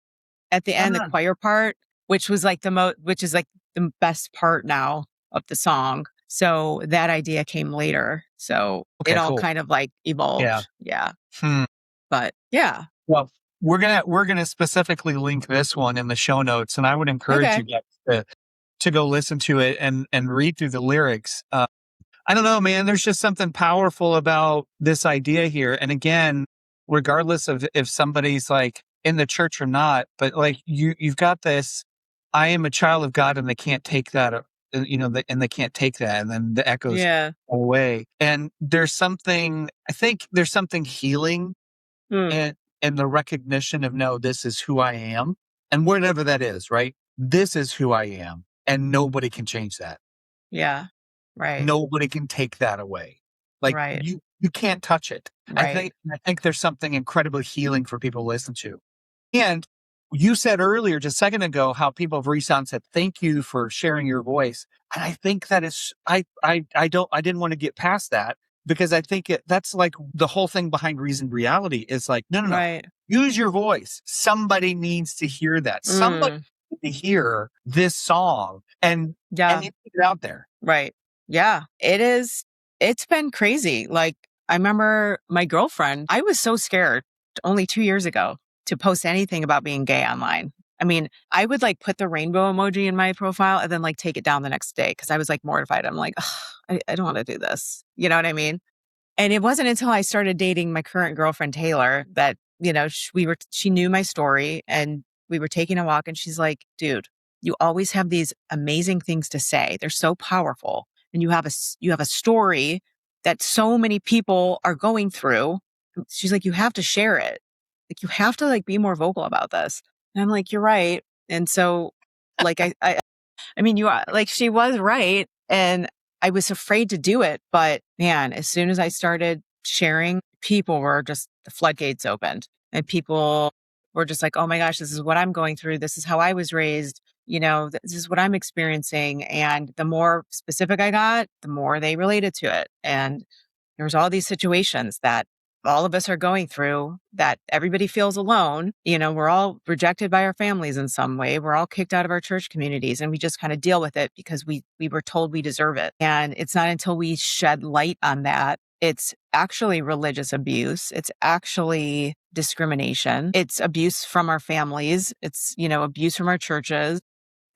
[SPEAKER 2] at the end, the choir part, which is like the best part now of the song. So that idea came later. So it all kind of like evolved. Yeah. But yeah.
[SPEAKER 1] Well, we're gonna specifically link this one in the show notes, and I would encourage you guys to go listen to it and read through the lyrics. I don't know, man. There's just something powerful about this idea here. And again, regardless of if somebody's like in the church or not, but like you've got this, I am a child of God and they can't take that, and they can't take that. And then the echoes away. And I think there's something healing and the recognition of, no, this is who I am. And whatever that is, right? This is who I am. And nobody can change that.
[SPEAKER 2] Yeah. Right.
[SPEAKER 1] Nobody can take that away. Like you can't touch it.
[SPEAKER 2] Right.
[SPEAKER 1] I think there's something incredibly healing for people to listen to. And you said earlier, just a second ago, how people have reached out and said, thank you for sharing your voice. And I think that is, I didn't want to get past that because I think that's like the whole thing behind Reasoned Reality is like, no. Use your voice. Somebody needs to hear that. Somebody needs to hear this song and get it out there.
[SPEAKER 2] Right. Yeah, it is. It's been crazy. Like I remember my girlfriend, I was so scared only 2 years ago to post anything about being gay online. I mean, I would like put the rainbow emoji in my profile and then like take it down the next day because I was like mortified. I'm like, I don't want to do this. You know what I mean? And it wasn't until I started dating my current girlfriend, Taylor, that, she knew my story and we were taking a walk and she's like, dude, you always have these amazing things to say. They're so powerful. And you have a story that so many people are going through. She's like, you have to share it. Like, you have to like be more vocal about this. And I'm like, you're right. And so like, I mean, you are like, she was right. And I was afraid to do it. But man, as soon as I started sharing, the floodgates opened and people were just like, oh my gosh, this is what I'm going through. This is how I was raised. This is what I'm experiencing. And the more specific I got, the more they related to it. And there's all these situations that all of us are going through that everybody feels alone. We're all rejected by our families in some way. We're all kicked out of our church communities and we just kind of deal with it because we were told we deserve it. And it's not until we shed light on that. It's actually religious abuse. It's actually discrimination. It's abuse from our families. It's, abuse from our churches,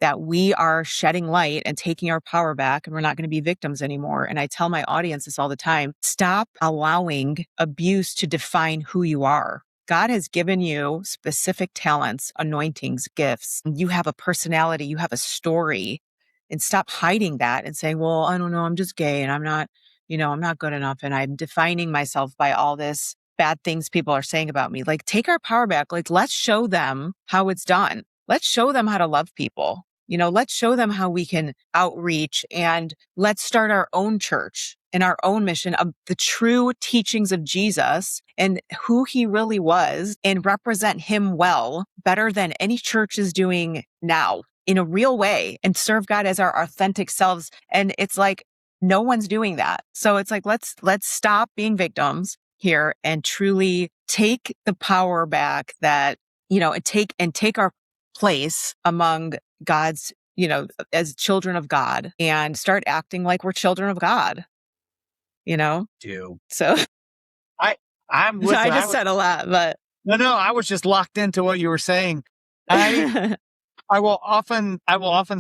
[SPEAKER 2] that we are shedding light and taking our power back and we're not going to be victims anymore. And I tell my audience this all the time, stop allowing abuse to define who you are. God has given you specific talents, anointings, gifts. You have a personality, you have a story, and stop hiding that and saying, well, I don't know, I'm just gay and I'm not good enough. And I'm defining myself by all this bad things people are saying about me. Like, take our power back. Like, let's show them how it's done. Let's show them how to love people. Let's show them how we can outreach, and let's start our own church and our own mission of the true teachings of Jesus and who he really was, and represent him well, better than any church is doing now, in a real way, and serve God as our authentic selves. And it's like, no one's doing that. So it's like, let's stop being victims here and truly take the power back that, and take our place among God's, as children of God, and start acting like we're children of God,
[SPEAKER 1] Do
[SPEAKER 2] So
[SPEAKER 1] I'm with
[SPEAKER 2] I just said a lot, but
[SPEAKER 1] no, I was just locked into what you were saying. I will often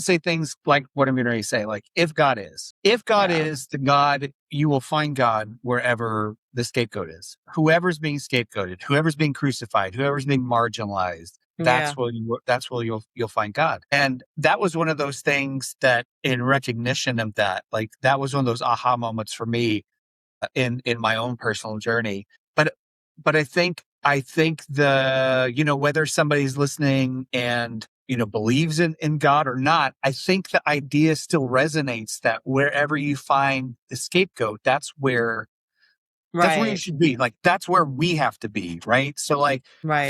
[SPEAKER 1] say things like what I'm going to say, like, if God is the God, you will find God wherever the scapegoat is. Whoever's being scapegoated, whoever's being crucified, whoever's being marginalized, that's where you'll find God. And that was one of those things that, in recognition of that, like, that was one of those aha moments for me in my own personal journey. But I think whether somebody's listening and believes in God or not, I think the idea still resonates that wherever you find the scapegoat, that's where you should be. Like, that's where we have to be, right? So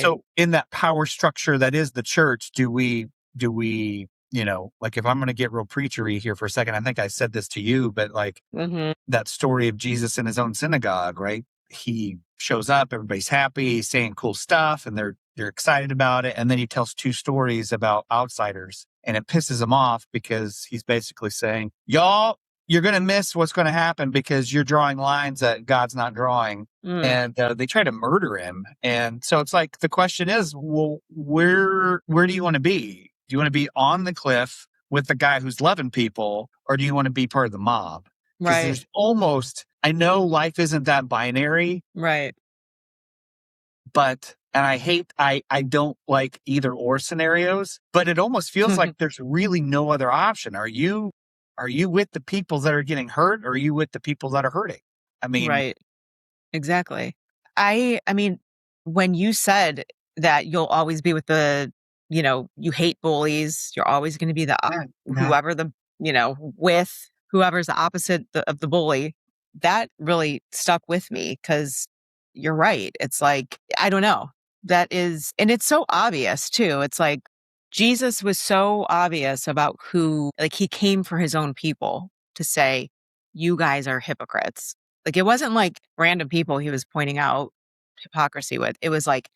[SPEAKER 1] so in that power structure that is the church, do we like, if I'm going to get real preachery here for a second, I think I said this to you, but like, that story of Jesus in his own synagogue, right? He shows up, everybody's happy, he's saying cool stuff, and they're excited about it. And then he tells two stories about outsiders, and it pisses him off because he's basically saying, y'all, you're going to miss what's going to happen because you're drawing lines that God's not drawing. And they try to murder him. And so it's like, the question is, well, where do you want to be? Do you want to be on the cliff with the guy who's loving people, or do you want to be part of the mob? Because there's almost, I know life isn't that binary.
[SPEAKER 2] Right.
[SPEAKER 1] But, and I don't like either or scenarios, but it almost feels like there's really no other option. Are you with the people that are getting hurt, or are you with the people that are hurting? I mean,
[SPEAKER 2] right. Exactly. I mean, when you said that you'll always be with you hate bullies, you're always going to be whoever with whoever's the opposite of the bully, that really stuck with me, because you're right. It's like, I don't know. And it's so obvious too. It's like, Jesus was so obvious about he came for his own people to say, you guys are hypocrites. Like, it wasn't like random people he was pointing out hypocrisy with. It was like,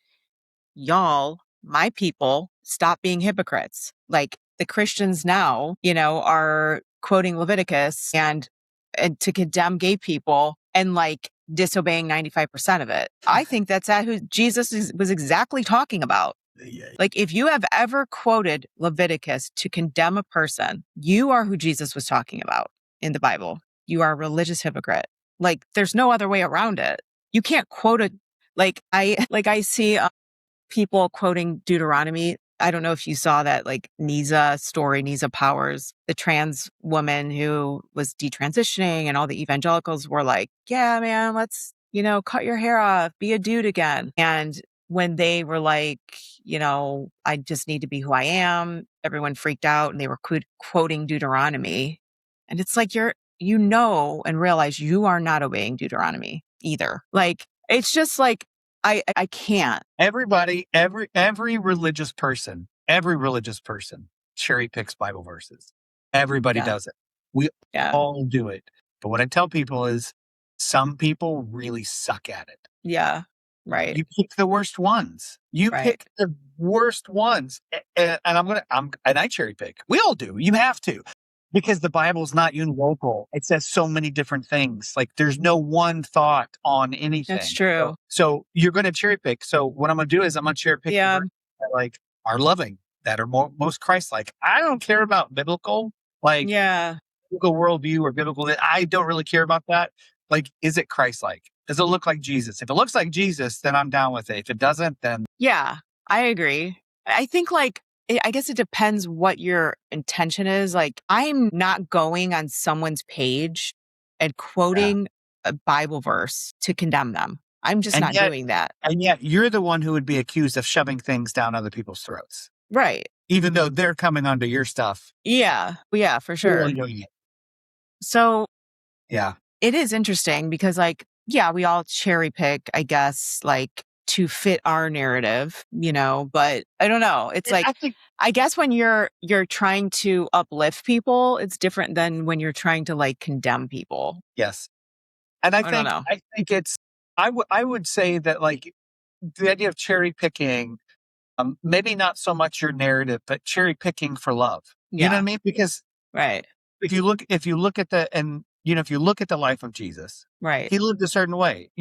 [SPEAKER 2] y'all, my people, stop being hypocrites. Like, the Christians now, are quoting Leviticus and to condemn gay people and like disobeying 95% of it. I think that's who Jesus was exactly talking about. Like, if you have ever quoted Leviticus to condemn a person, you are who Jesus was talking about in the Bible. You are a religious hypocrite. Like, there's no other way around it. You can't quote it. I see people quoting Deuteronomy. I don't know if you saw that, like Nisa Powers, the trans woman who was detransitioning, and all the evangelicals were like, yeah, man, let's, cut your hair off, be a dude again. And when they were like, I just need to be who I am, everyone freaked out and they were quoting Deuteronomy. And it's like, and realize you are not obeying Deuteronomy either. Like, it's just like, I can't.
[SPEAKER 1] Every religious person cherry picks Bible verses. Everybody does it. We all do it. But what I tell people is some people really suck at it.
[SPEAKER 2] Yeah. Right.
[SPEAKER 1] You pick the worst ones. Pick the worst ones. And I cherry pick. We all do. You have to. Because the Bible's not univocal. It says so many different things. Like, there's no one thought on anything.
[SPEAKER 2] That's true.
[SPEAKER 1] So you're going to cherry pick. So what I'm going to do is I'm going to cherry pick the verses that are loving, that are most Christ-like. I don't care about biblical, biblical worldview or biblical. I don't really care about that. Like, is it Christ-like? Does it look like Jesus? If it looks like Jesus, then I'm down with it. If it doesn't, then
[SPEAKER 2] yeah, I agree. I think I guess it depends what your intention is. Like, I'm not going on someone's page and quoting a Bible verse to condemn them. I'm just not doing that.
[SPEAKER 1] And yet you're the one who would be accused of shoving things down other people's throats.
[SPEAKER 2] Right.
[SPEAKER 1] Even though they're coming onto your stuff.
[SPEAKER 2] Yeah. Yeah, for sure. So
[SPEAKER 1] yeah,
[SPEAKER 2] it is interesting because we all cherry pick, I guess, to fit our narrative, but I don't know. It's I guess when you're trying to uplift people, it's different than when you're trying to condemn people.
[SPEAKER 1] Yes. And I think it's, I would say that the idea of cherry picking, maybe not so much your narrative, but cherry picking for love. You know what I mean? Because if you look at if you look at the life of Jesus,
[SPEAKER 2] right,
[SPEAKER 1] he lived a certain way.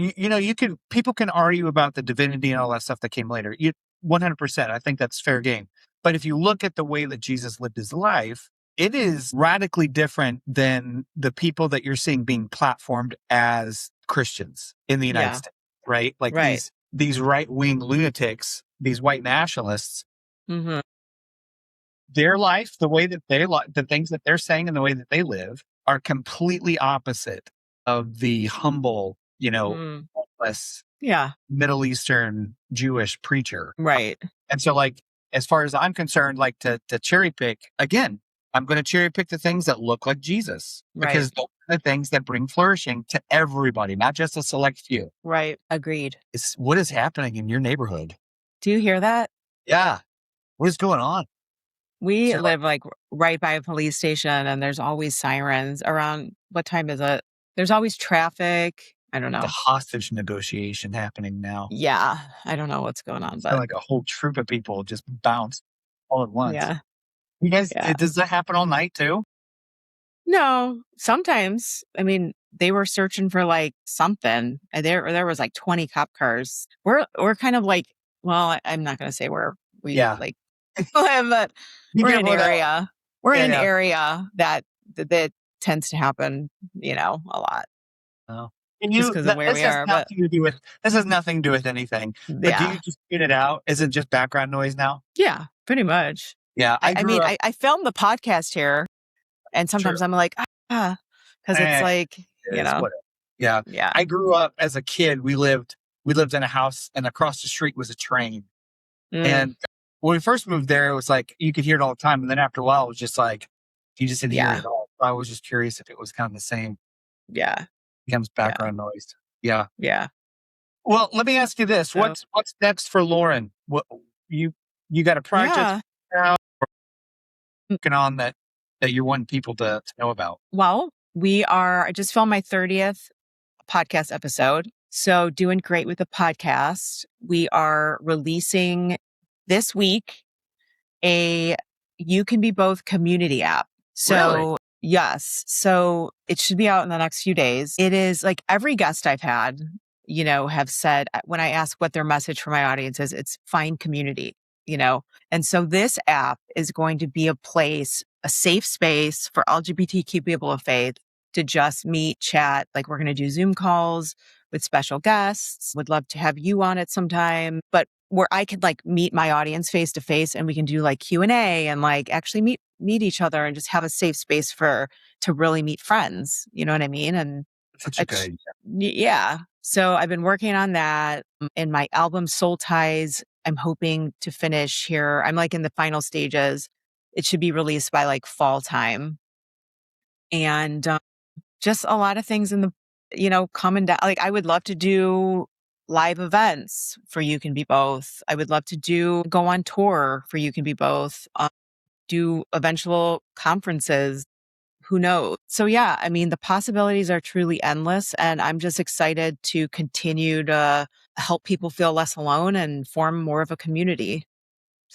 [SPEAKER 1] People can argue about the divinity and all that stuff that came later. 100%. I think that's fair game. But if you look at the way that Jesus lived his life, it is radically different than the people that you're seeing being platformed as Christians in the United States, right? Like these right-wing lunatics, these white nationalists.
[SPEAKER 2] Mm-hmm.
[SPEAKER 1] Their life, the way that the things that they're saying and the way that they live are completely opposite of the humble, homeless, Middle Eastern Jewish preacher.
[SPEAKER 2] Right.
[SPEAKER 1] And so as far as I'm concerned, to cherry pick, again, I'm going to cherry pick the things that look like Jesus because those are the things that bring flourishing to everybody, not just a select few.
[SPEAKER 2] Right. Agreed.
[SPEAKER 1] It's what is happening in your neighborhood.
[SPEAKER 2] Do you hear that?
[SPEAKER 1] Yeah. What is going on?
[SPEAKER 2] We live right by a police station and there's always sirens around. What time is it? There's always traffic. I don't know.
[SPEAKER 1] The hostage negotiation happening now.
[SPEAKER 2] Yeah. I don't know what's going on, but
[SPEAKER 1] like a whole troop of people just bounced all at once.
[SPEAKER 2] Yeah.
[SPEAKER 1] You guys, does that happen all night too?
[SPEAKER 2] No, sometimes. I mean, they were searching for something. And there was 20 cop cars. We're kind of well, I'm not going to say where we live, but we're in an area. We're in an area that tends to happen, a lot.
[SPEAKER 1] Oh.
[SPEAKER 2] Just because of where we are.
[SPEAKER 1] This has nothing to do with anything. But do you just tune it out? Is it just background noise now?
[SPEAKER 2] Yeah, pretty much.
[SPEAKER 1] Yeah.
[SPEAKER 2] I filmed the podcast here and sometimes I'm like, because it's
[SPEAKER 1] whatever. Yeah.
[SPEAKER 2] Yeah.
[SPEAKER 1] I grew up as a kid. We lived in a house and across the street was a train. And when we first moved there, it was you could hear it all the time. And then after a while, it was just you just didn't hear it at all. I was just curious if it was kind of the same.
[SPEAKER 2] Yeah.
[SPEAKER 1] Becomes background noise. Yeah.
[SPEAKER 2] Yeah.
[SPEAKER 1] Well, let me ask you this.
[SPEAKER 2] So,
[SPEAKER 1] what's next for Lauren? What you got a project now working on that you want people to know about?
[SPEAKER 2] Well, I just filmed my 30th podcast episode. So doing great with the podcast. We are releasing this week a You Can Be Both community app. So
[SPEAKER 1] really?
[SPEAKER 2] Yes. So it should be out in the next few days. It is every guest I've had, have said when I ask what their message for my audience is, it's find community. And so this app is going to be a safe space for LGBTQ people of faith to just meet, chat. Like, we're going to do Zoom calls with special guests. Would love to have you on it sometime, but where I could like meet my audience face to face, and we can do like Q&A and like actually meet each other and just have a safe space to really meet friends. You know what I mean? And
[SPEAKER 1] Such a good idea.
[SPEAKER 2] Yeah. So I've been working on that. In my album Soul Ties, I'm hoping to finish here. I'm like in the final stages. It should be released by like fall time. And just a lot of things coming down. Like, I would love to do live events for You Can Be Both. I would love to go on tour for You Can Be Both, do eventual conferences. Who knows? So yeah, I mean, the possibilities are truly endless, and I'm just excited to continue to help people feel less alone and form more of a community.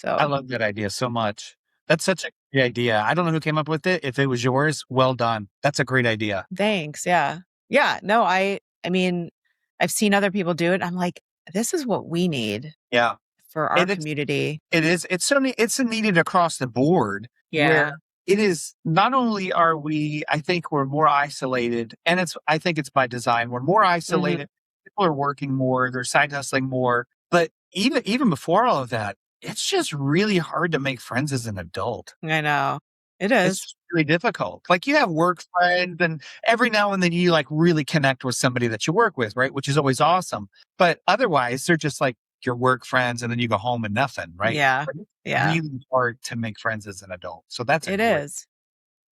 [SPEAKER 1] I
[SPEAKER 2] So
[SPEAKER 1] love that idea so much. That's such a great idea. I don't know who came up with it. If it was yours, well done. That's a great idea.
[SPEAKER 2] thanks. Yeah. Yeah. No, I mean, I've seen other people do it. I'm like, this is what we need
[SPEAKER 1] Yeah.
[SPEAKER 2] for our
[SPEAKER 1] And
[SPEAKER 2] community.
[SPEAKER 1] it's needed across the board where
[SPEAKER 2] Yeah.
[SPEAKER 1] it is not only I think we're more isolated, and I think it's by design. We're more
[SPEAKER 2] Mhm.
[SPEAKER 1] isolated. People are working more, they're side hustling more. But even before all of that, it's just really hard to make friends as an adult.
[SPEAKER 2] I know. It
[SPEAKER 1] It's
[SPEAKER 2] is.
[SPEAKER 1] just really difficult. Like, you have work friends, and every now and then you like really connect with somebody that you work with, right? Which is always awesome. But otherwise, they're just like your work friends, and then you go home and nothing, right?
[SPEAKER 2] Yeah.
[SPEAKER 1] But it's
[SPEAKER 2] Yeah.
[SPEAKER 1] really hard to make friends as an adult. So that's a
[SPEAKER 2] It
[SPEAKER 1] great.
[SPEAKER 2] is.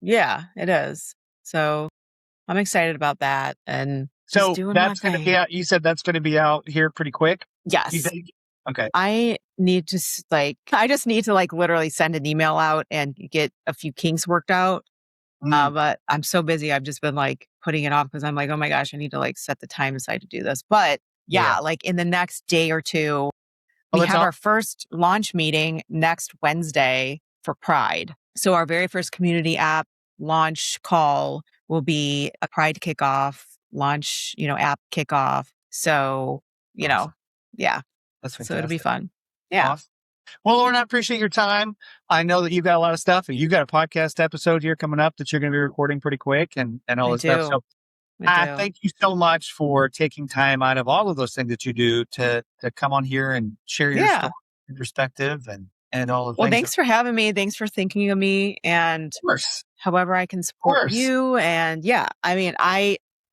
[SPEAKER 2] Yeah, it is. So I'm excited about that and just
[SPEAKER 1] So
[SPEAKER 2] doing my
[SPEAKER 1] that's going to be
[SPEAKER 2] thing.
[SPEAKER 1] out. You said that's going to be out here pretty quick. You
[SPEAKER 2] Yes.
[SPEAKER 1] think? Okay.
[SPEAKER 2] I just need to like literally send an email out and get a few kinks worked out.
[SPEAKER 1] Mm,
[SPEAKER 2] But I'm so busy. I've just been like putting it off because I'm like, oh my gosh, I need to like set the time aside to do this. But
[SPEAKER 1] yeah.
[SPEAKER 2] yeah, like in the next day or two,
[SPEAKER 1] Oh,
[SPEAKER 2] we
[SPEAKER 1] that's
[SPEAKER 2] have
[SPEAKER 1] all.
[SPEAKER 2] our first launch meeting next Wednesday for Pride. So our very first community app launch call will be a Pride kickoff, launch, app kickoff. So,
[SPEAKER 1] Awesome.
[SPEAKER 2] yeah.
[SPEAKER 1] That's
[SPEAKER 2] So it'll be
[SPEAKER 1] fantastic.
[SPEAKER 2] fun. Yeah,
[SPEAKER 1] Awesome. Well, Lauren, I appreciate your time. I know that you've got a lot of stuff, and you've got a podcast episode here coming up that you're going to be recording pretty quick, and all
[SPEAKER 2] I
[SPEAKER 1] this stuff.
[SPEAKER 2] do.
[SPEAKER 1] So
[SPEAKER 2] I do.
[SPEAKER 1] thank you so much for taking time out of all of those things that you do to come on here and share your story,
[SPEAKER 2] Yeah.
[SPEAKER 1] your perspective, and all the
[SPEAKER 2] Well,
[SPEAKER 1] things. Of
[SPEAKER 2] thanks for having me. Thanks for thinking of me and
[SPEAKER 1] course,
[SPEAKER 2] however I can
[SPEAKER 1] of
[SPEAKER 2] support
[SPEAKER 1] course.
[SPEAKER 2] you. And yeah, I mean,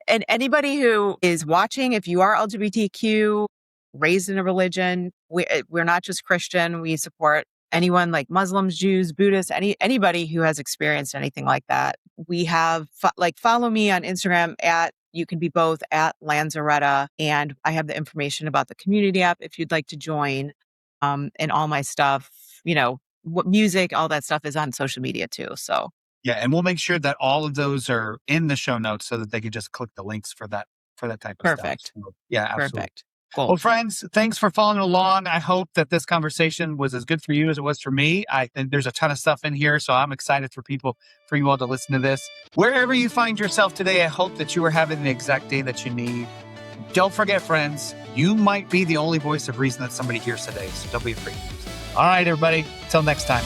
[SPEAKER 2] and anybody who is watching, if you are LGBTQ, raised in a religion, we're not just Christian. We support anyone like Muslims, Jews, Buddhists, anybody who has experienced anything like that. We have follow me on Instagram at You Can Be Both at Lanzaretta, and I have the information about the community app if you'd like to join. And all my stuff, what music, all that stuff is on social media too. So
[SPEAKER 1] Yeah, and we'll make sure that all of those are in the show notes so that they can just click the links for that type of stuff.
[SPEAKER 2] perfect.
[SPEAKER 1] So, yeah, absolutely.
[SPEAKER 2] Perfect. Cool.
[SPEAKER 1] Well, friends, thanks for following along. I hope that this conversation was as good for you as it was for me. I think there's a ton of stuff in here, so I'm excited for you all to listen to this. Wherever you find yourself today, I hope that you are having the exact day that you need. Don't forget, friends, you might be the only voice of reason that somebody hears today, so don't be afraid to use it. All right, everybody, till next time.